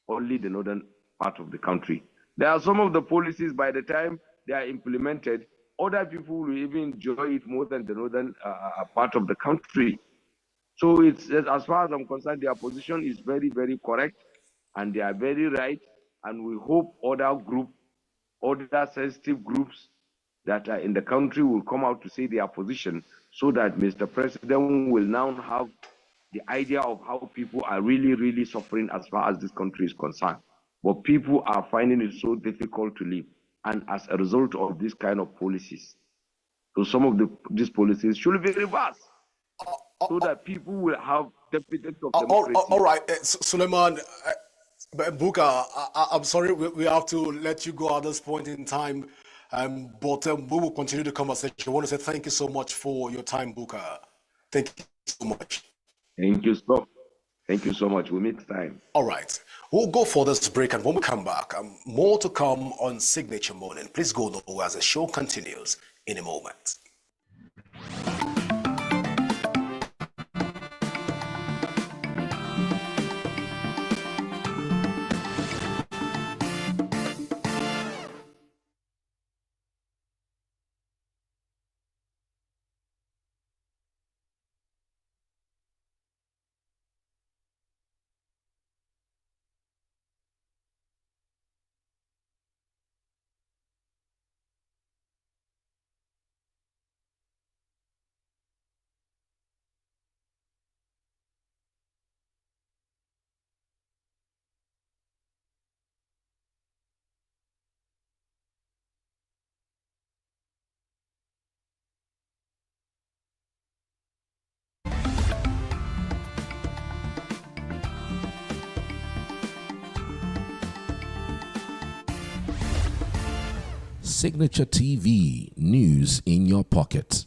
only the northern part of the country. There are some of the policies, by the time they are implemented, other people will even enjoy it more than the northern part of the country. So it's, as far as I'm concerned, their position is very, very correct, and they are very right. And we hope other sensitive groups that are in the country will come out to say their position, so that Mr. President will now have the idea of how people are really, really suffering as far as this country is concerned. But people are finding it so difficult to live, and as a result of this kind of policies. So some of these policies should be reversed, so that people will have dividends of democracy. All right, Suleiman, Buka, I'm sorry we have to let you go at this point in time, but we will continue the conversation. I want to say thank you so much for your time, Buka. Thank you so much. Thank you so much. We'll make time. All right, we'll go for this break, and when we come back, more to come on Signature Morning. Please go nowhere as the show continues in a moment. Signature TV, news in your pocket.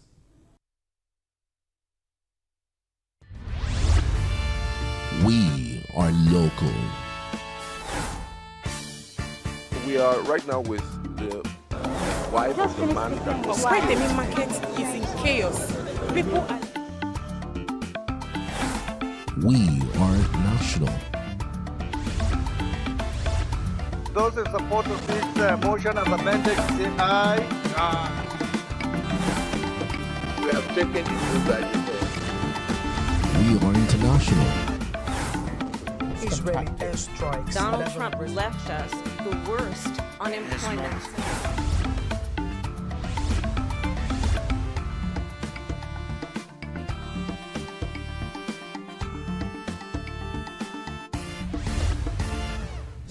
We are local. We are right now with the wife of the man that was Why the main market is in chaos. People are... We are national. Those in support of this motion as amended, say aye. Aye. we have taken into the agenda. We are international. Israeli airstrikes. Donald Trump left us the worst unemployment.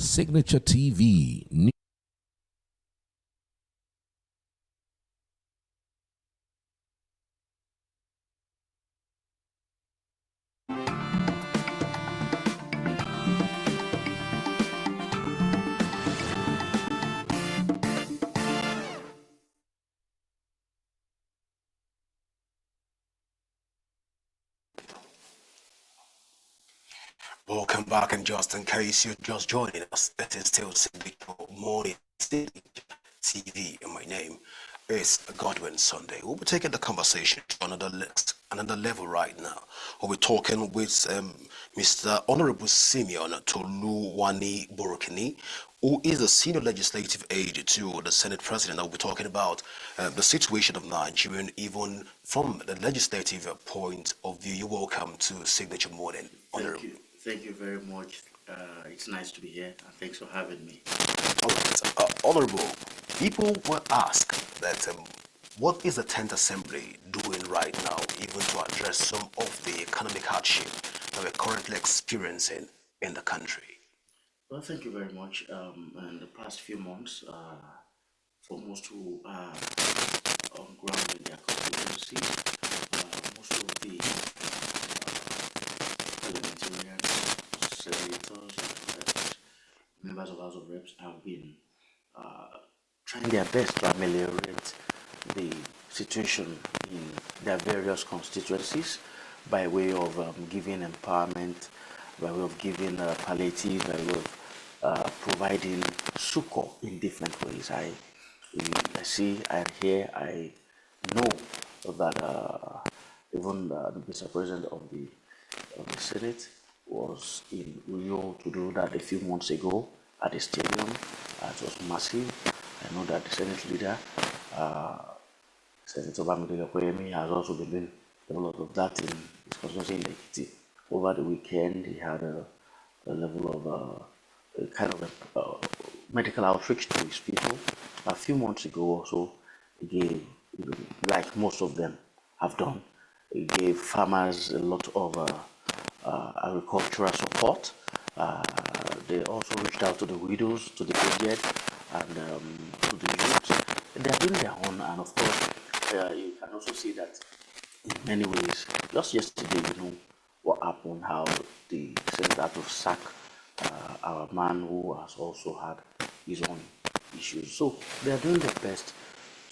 Signature TV. Welcome back, and just in case you're just joining us, it is still Signature Morning TV, and my name is Godwin Sunday. We'll be taking the conversation to another level right now. We'll be talking with Mr. Honorable Simeon Toluwani Burkini, who is a senior legislative aide to the Senate President. We'll be talking about the situation of Nigeria, even from the legislative point of view. You're welcome to Signature Morning, Honorable. Thank you very much. It's nice to be here, and thanks for having me. All right, Honorable, people will ask that what is the 10th Assembly doing right now, even to address some of the economic hardship that we're currently experiencing in the country? Well, thank you very much. In the past few months, for most who are on ground in their constituencies, most of the parliamentarians, senators, members of House of Reps have been trying their best to ameliorate the situation in their various constituencies by way of giving empowerment, by way of giving palliative, by way of providing succor in different ways. I see, I hear, I know that even the Mr. President of the Senate was in Rio to do that a few months ago at the stadium. It was massive. I know that the Senate leader, Senator Bamidele Koyemi, has also been doing a lot of that in his constituency in Ekiti. Over the weekend, he had a level of a kind of medical outreach to his people. A few months ago also, he gave, like most of them have done, he gave farmers a lot of agricultural support. They also reached out to the widows, to the aged, and to the youth. They are doing their own, and of course, you can also see that in many ways. Just yesterday, what happened, how the Senate had to sack our man who has also had his own issues. So they are doing their best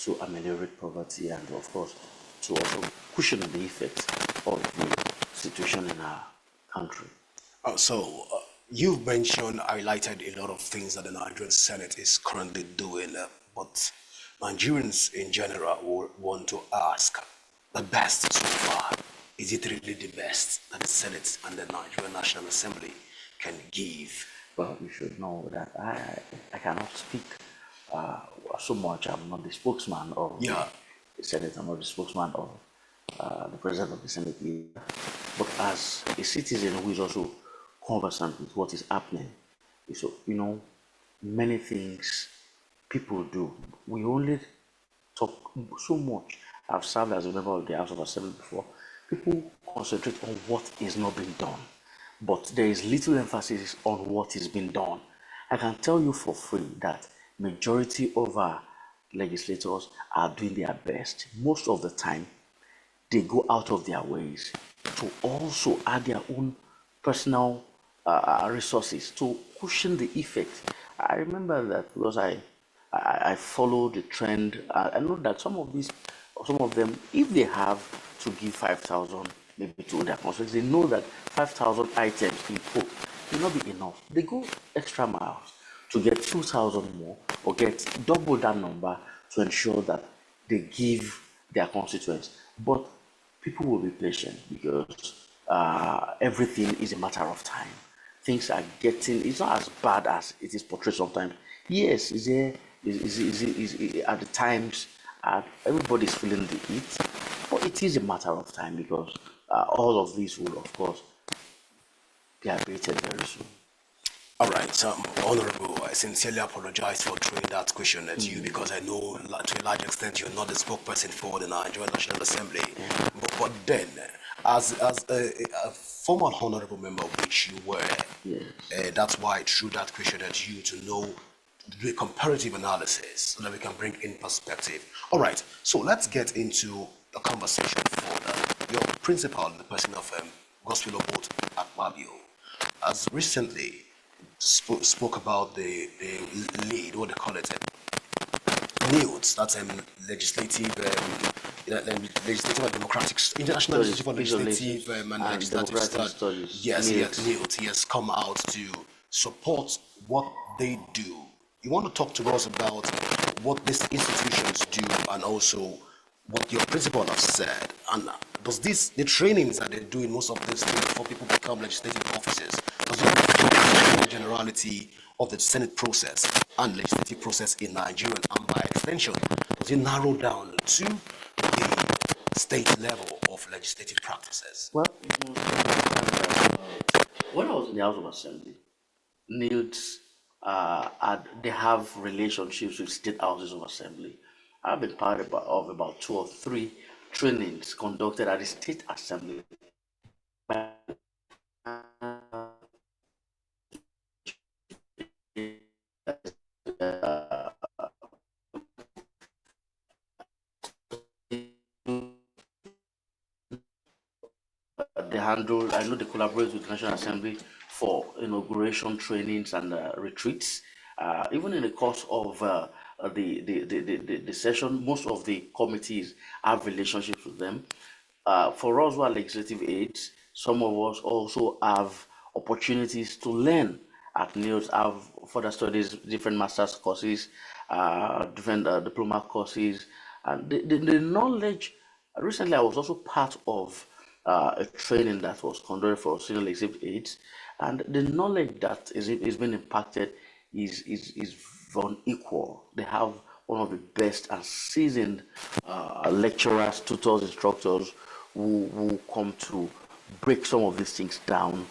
to ameliorate poverty and, of course, to also cushion the effects of the situation in our country. You've highlighted a lot of things that the Nigerian Senate is currently doing, but Nigerians in general will want to ask, the best so far, is it really the best that the Senate and the Nigerian National Assembly can give? Well, you should know that I cannot speak so much. I'm not the spokesman of the Senate. I'm not the spokesman of the President of the Senate. But as a citizen who is also conversant with what is happening, so many things people do. We only talk so much. I've served as a member of the House of Assembly before. People concentrate on what is not being done, but there is little emphasis on what is being done. I can tell you for free that majority of our legislators are doing their best. Most of the time, they go out of their ways to also add their own personal resources to cushion the effect. I remember that because I follow the trend. I know that some of them, if they have to give 5,000 maybe to their constituents, they know that 5,000 items in quote will not be enough. They go extra miles to get 2,000 more or get double that number to ensure that they give their constituents. But people will be patient because everything is a matter of time. Things are it's not as bad as it is portrayed sometimes. Yes, at the times, everybody's feeling the heat, but it is a matter of time because all of these will, of course, be abated very soon. All right, Honorable, I sincerely apologize for throwing that question at you because I know to a large extent you're not the spokesperson for the Nigerian National Assembly. But then, As a former honorable member, which you were, Yes. that's why through that question that you to know, do a comparative analysis so that we can bring in perspective. All right, so let's get into the conversation further. Your principal, the person of Gospel Boat at Mabio, has recently spoke about the lead, what they call it, NEODS, that's legislative, legislative and democratic, International Institute for Legislative and Legislative Studies. Yes, yes, NEODS. He has come out to support what they do. You want to talk to us about what these institutions do and also what your principal has said, and does the trainings that they do in most of these things before people become legislative officers, does it the generality of the Senate process and legislative process in Nigeria, and by extension, does it narrow down to the state level of legislative practices? Well, when I was in the House of Assembly, NILDs, they have relationships with state houses of assembly. I've been part of about 2 or 3 trainings conducted at the state assembly. I know they collaborate with the National Assembly for inauguration trainings and retreats. Even in the course of the session, most of the committees have relationships with them. For us who are legislative aides, some of us also have opportunities to learn at NILS, have further studies, different master's courses, different diploma courses, and the knowledge. Recently, I was also part of a training that was conducted for senior legislative aides, and the knowledge that is being impacted is unequal. They have one of the best and seasoned lecturers, tutors, instructors who come to break some of these things down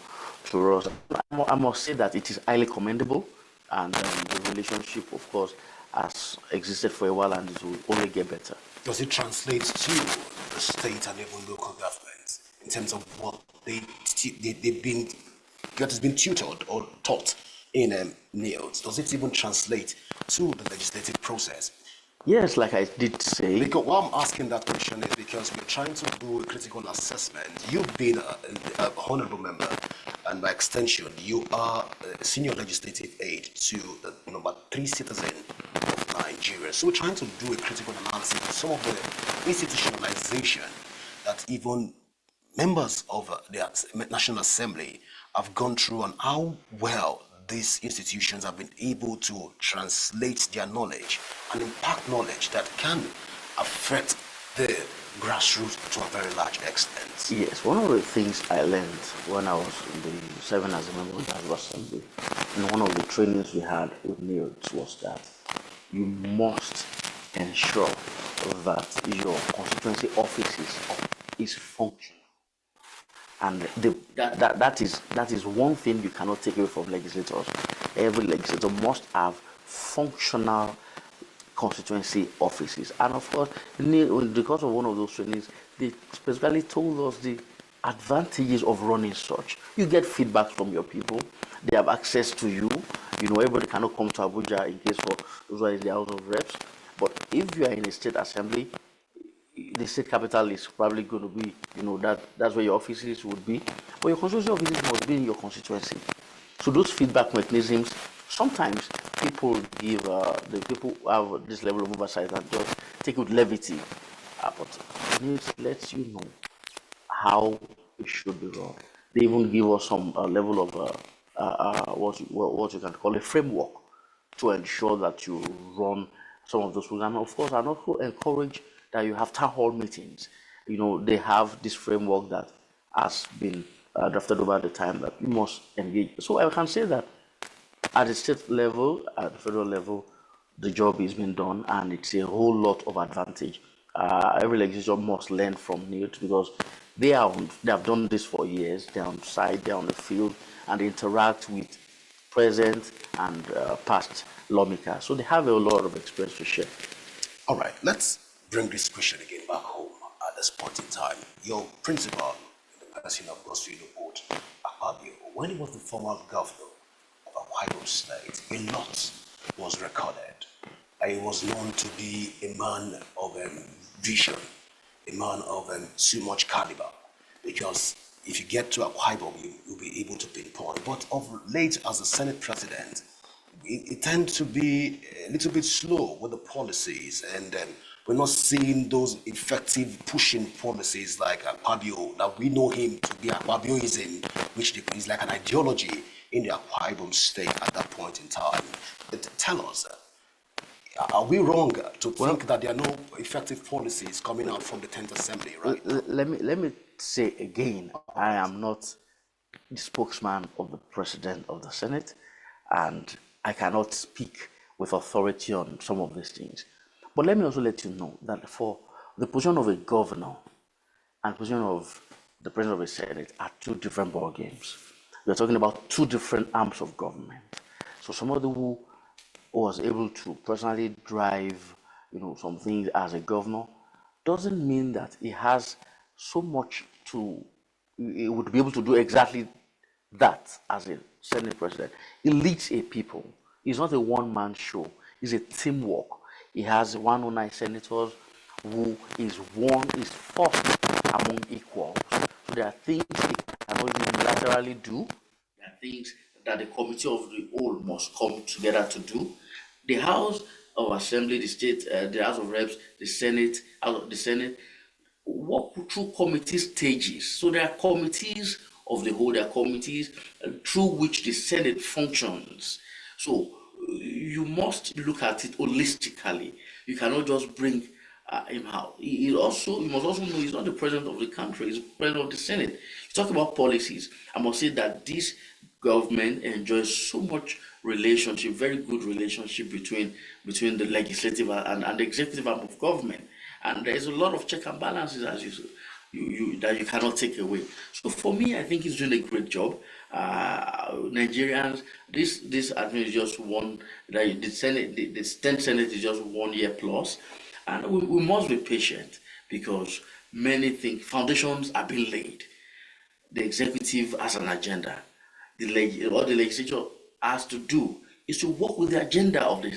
to us. I must say that it is highly commendable, and the relationship, of course, has existed for a while, and it will only get better. Does it translate to the state and even local governments in terms of what they've been, what has been tutored or taught in NILS? Does it even translate to the legislative process? Yes, like I did say. Because why I'm asking that question is because we're trying to do a critical assessment. You've been a honorable member, and by extension, you are a senior legislative aide to the number 3 citizen of Nigeria. So we're trying to do a critical analysis of some of the institutionalization that even members of the National Assembly have gone through, and how well these institutions have been able to translate their knowledge and impact knowledge that can affect the grassroots to a very large extent. Yes, one of the things I learned when I was serving as a member of the House of Assembly, and one of the trainings we had with NILS was that you must ensure that your constituency offices is functional. And that is one thing you cannot take away from legislators. Every legislator must have functional constituency offices. And of course, because of one of those trainings, they specifically told us the advantages of running such. You get feedback from your people. They have access to you. Everybody cannot come to Abuja in case for those who are in the House of Reps. But if you are in a state assembly, the state capital is probably going to be, that's where your offices would be. But your constituency offices must be in your constituency. So those feedback mechanisms, sometimes people give, the people have this level of oversight and just take it with levity. But news lets you know how it should be run. They even give us some level of what you can call a framework to ensure that you run some of those programs. Of course, I also encourage that you have town hall meetings. They have this framework that has been drafted over the time that you must engage. So I can say that at the state level, at the federal level, the job is being done, and it's a whole lot of advantage. Every legislature must learn from NILT because they have done this for years. They're on site, they're on the field, and they interact with present and past lawmakers. So they have a lot of experience to share. All right, let's bring this question again back home at this point in time. Your principal person of course you know both Akpabio. When he was the former governor of Akwa State, a lot was recorded. He was known to be a man of vision, a man of so much caliber, because if you get to Akwa Ibom, you'll be able to pinpoint. But of late, as a Senate president, it tends to be a little bit slow with the policies, and we're not seeing those effective pushing policies like Akpabio, that we know him to be Akpabioism, which is like an ideology in the Akwa Ibom state at that point in time. But tell us, are we wrong to think that there are no effective policies coming out from the 10th Assembly, right? Let me say again, I am not the spokesman of the President of the Senate, and I cannot speak with authority on some of these things. But let me also let you know that for the position of a governor and position of the President of the Senate are two different ball games. We are talking about two different arms of government. So somebody who was able to personally drive, some things as a governor, doesn't mean that he has so much he would be able to do exactly that as a Senate president. He leads a people. It's not a one-man show. It's a teamwork. He has 109 senators who is first among equals. So there are things he cannot unilaterally do. There are things that the committee of the whole must come together to do. The House of Assembly, the state, the House of Reps, the Senate, work through committee stages. So there are committees of the whole, there are committees through which the Senate functions. So you must look at it holistically. You cannot just bring him out. You must also know he's not the president of the country, he's the president of the Senate. You talk about policies. I must say that this government enjoys so much relationship, very good relationship between the legislative and the executive arm of government. And there's a lot of check and balances, as that you cannot take away. So for me, I think he's doing a great job. Nigerians, this admin is just one. The Senate, the 10th Senate is just 1 year plus, and we must be patient because many things, foundations are being laid. The executive has an agenda. What the legislature has to do is to work with the agenda of the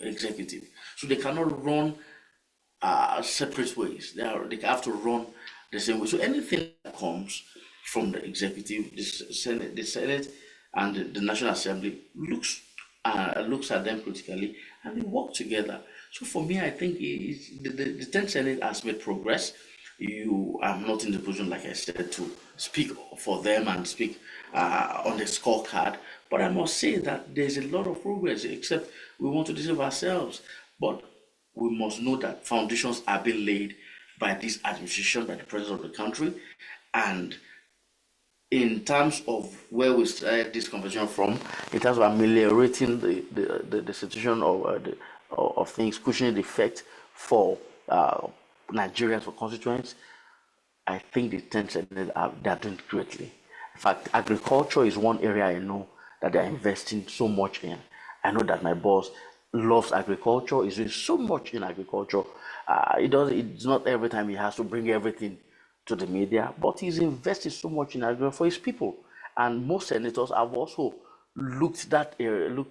executive. So they cannot run separate ways. They have to run the same way. So anything that comes from the executive, the Senate, and the National Assembly looks at them critically, and they work together. So for me, I think the 10th Senate has made progress. I'm not in the position, like I said, to speak for them and speak on the scorecard, but I must say that there's a lot of progress, except we want to deceive ourselves. But we must know that foundations are being laid by this administration, by the president of the country. And in terms of where we started this conversation from, in terms of ameliorating the situation of things, cushioning the effect for Nigerians, for constituents, I think the 10th Senate they are doing greatly. In fact, agriculture is one area I know that they are investing so much in. I know that my boss loves agriculture, is doing so much in agriculture. It's not every time he has to bring everything to the media, but he's invested so much in agriculture for his people. And most senators have also looked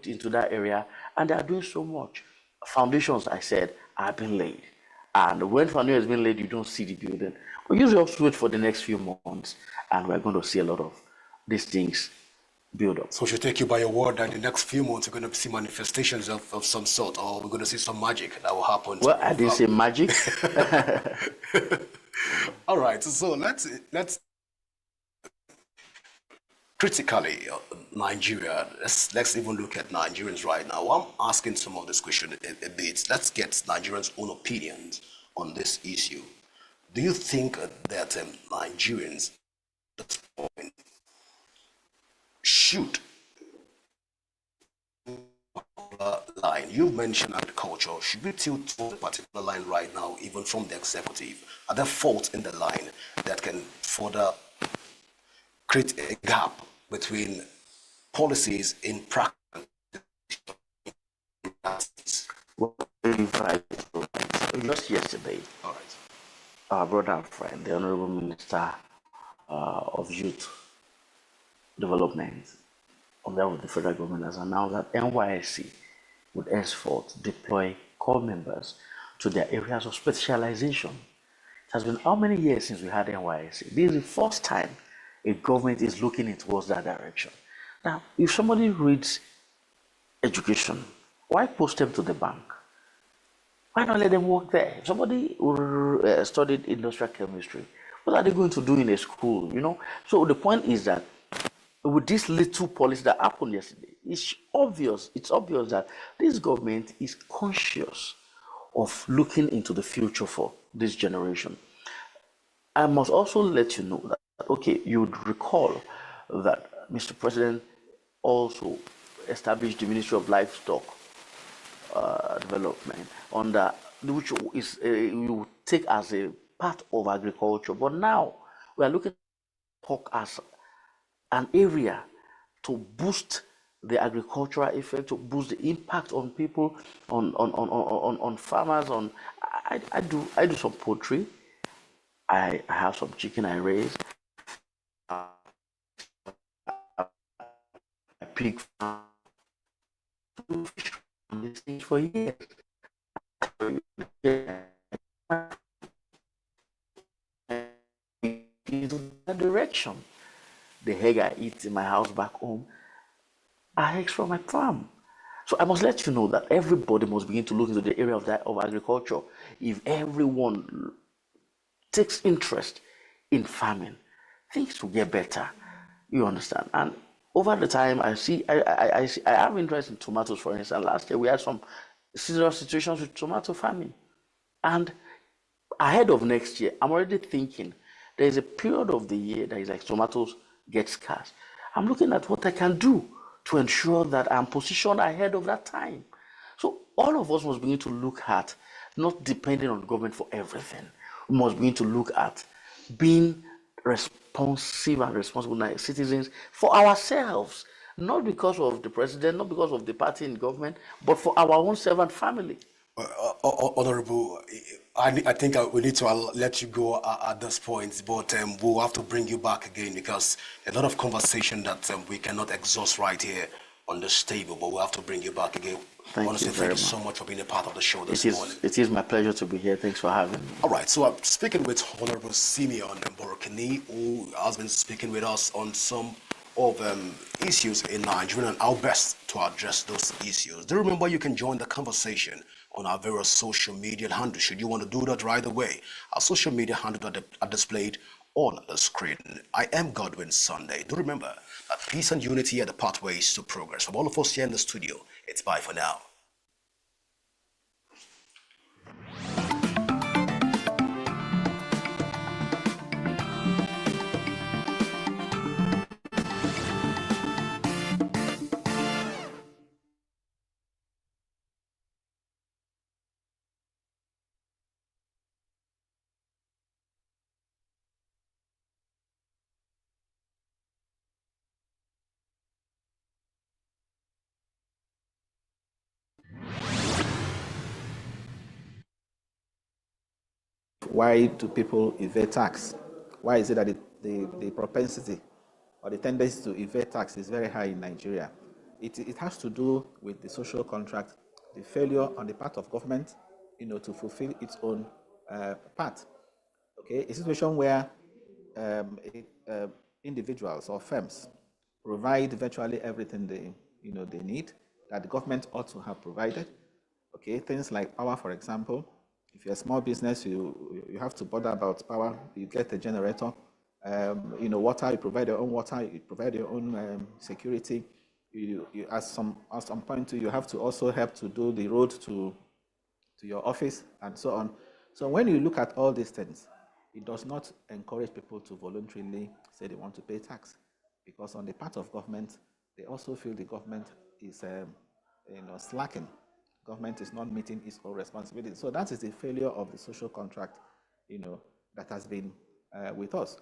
into that area, and they are doing so much. Foundations, I said, are being laid. And when foundation has been laid, you don't see the building. We usually have to wait for the next few months, and we're going to see a lot of these things build up. So we should take you by your word that in the next few months we're going to see manifestations of some sort, or we're going to see some magic that will happen. Well, I didn't say magic. All right, so let's critically Nigeria. Let's even look at Nigerians right now. I'm asking some of this question a bit. Let's get Nigerians' own opinions on this issue. Do you think that Nigerians at this point should line? You mentioned agriculture. Should we tilt to a particular line right now, even from the executive? Are there faults in the line that can further create a gap between policies in practice? Well, just yesterday, our brother and friend, the Honorable Minister of Youth Development on behalf of the federal government has announced that NYSC would henceforth deploy corps members to their areas of specialization. It has been how many years since we had NYSC? This is the first time a government is looking towards that direction. Now, if somebody reads education, why post them to the bank? Why not let them work there? If somebody studied industrial chemistry, what are they going to do in a school? You know. So the point is that with this little policy that happened yesterday, it's obvious. It's obvious that this government is conscious of looking into the future for this generation. I must also let you know that, okay, you would recall that Mr. President also established the Ministry of Livestock Development, under which is you take as a part of agriculture. But now we are looking at pork as an area to boost the agricultural effect, to boost the impact on people, on farmers. I do some poultry. I have some chicken I raise. A pig farm. This thing for years. Into that direction. The egg I eat in my house back home are eggs from my farm. So I must let you know that everybody must begin to look into the area of agriculture. If everyone takes interest in farming, things will get better. You understand? And over the time, I have interest in tomatoes, for instance. Last year, we had some serious situations with tomato farming. And ahead of next year, I'm already thinking there is a period of the year that is like tomatoes get scarce. I'm looking at what I can do to ensure that I'm positioned ahead of that time. So all of us must begin to look at not depending on government for everything. We must begin to look at being responsive and responsible citizens for ourselves, not because of the president, not because of the party in government, but for our own servant family. Honorable, I think we need to let you go at this point, but we'll have to bring you back again because a lot of conversation that we cannot exhaust right here on this table, but we'll have to bring you back again. Thank you so much for being a part of the show this morning. It is my pleasure to be here. Thanks for having me. All right, so I'm speaking with Honorable Simeon Borokini, who has been speaking with us on some of issues in Nigeria and how best to address those issues. Do remember you can join the conversation on our various social media handles. Should you want to do that right away, our social media handles are displayed on the screen. I am Godwin Sunday. Do remember that peace and unity are the pathways to progress. From all of us here in the studio, it's bye for now. Why do people evade tax? Why is it that the propensity or the tendency to evade tax is very high in Nigeria? It has to do with the social contract, the failure on the part of government, to fulfill its own part. Okay, a situation where individuals or firms provide virtually everything they need that the government ought to have provided. Okay, things like power, for example. If you're a small business, you have to bother about power. You get a generator. Water. You provide your own water. You provide your own security. You at some point you have to also help to do the road to your office and so on. So when you look at all these things, it does not encourage people to voluntarily say they want to pay tax, because on the part of government, they also feel the government is slacking. Government is not meeting its own responsibilities. So that is the failure of the social contract, that has been with us.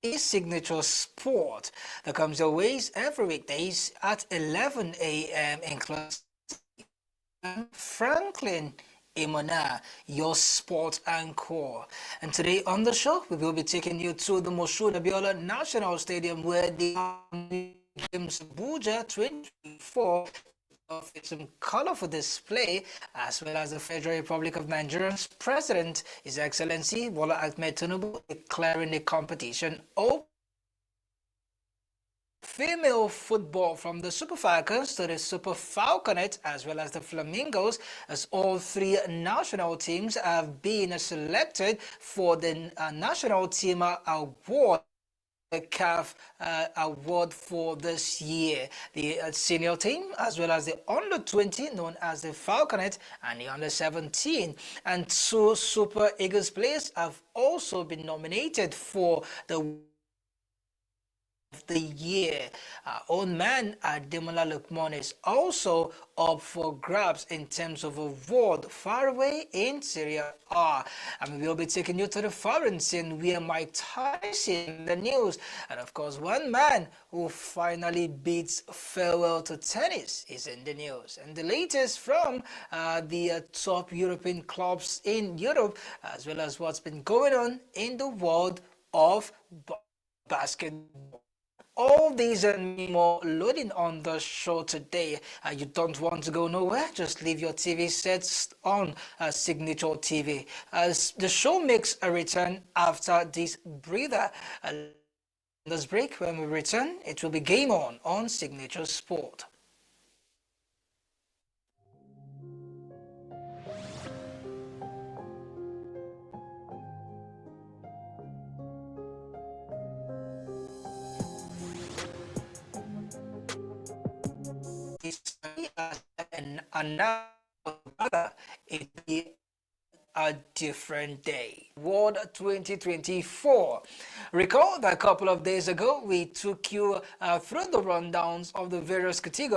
is Signature Sport that comes your ways every weekdays at 11 a.m. including Franklin Imona, your sport anchor. And today on the show, we will be taking you to the Moshood Abiola National Stadium where the Games Abuja 2024 of some colorful display, as well as the Federal Republic of Nigeria's President, His Excellency Bola Ahmed Tinubu, declaring the competition open. Female football from the Super Falcons to the Super Falconets as well as the Flamingos, as all three national teams have been selected for the National Team Award. The CAF award for this year. The senior team as well as the under 20 known as the Falconet and the under 17, and two Super Eagles players have also been nominated for the year. Our own man Ademola Lukman is also up for grabs in terms of award far away in Serie A. And we will be taking you to the foreign scene where Mike Tyson the news, and of course one man who finally beats farewell to tennis is in the news, and the latest from the top European clubs in Europe, as well as what's been going on in the world of basketball. All these and more loading on the show today. You don't want to go nowhere, just leave your TV sets on Signature TV. As the show makes a return after this breather. This break, when we return, it will be Game On Signature Sport. And now it be a different day. World 2024. Recall that a couple of days ago we took you through the rundowns of the various categories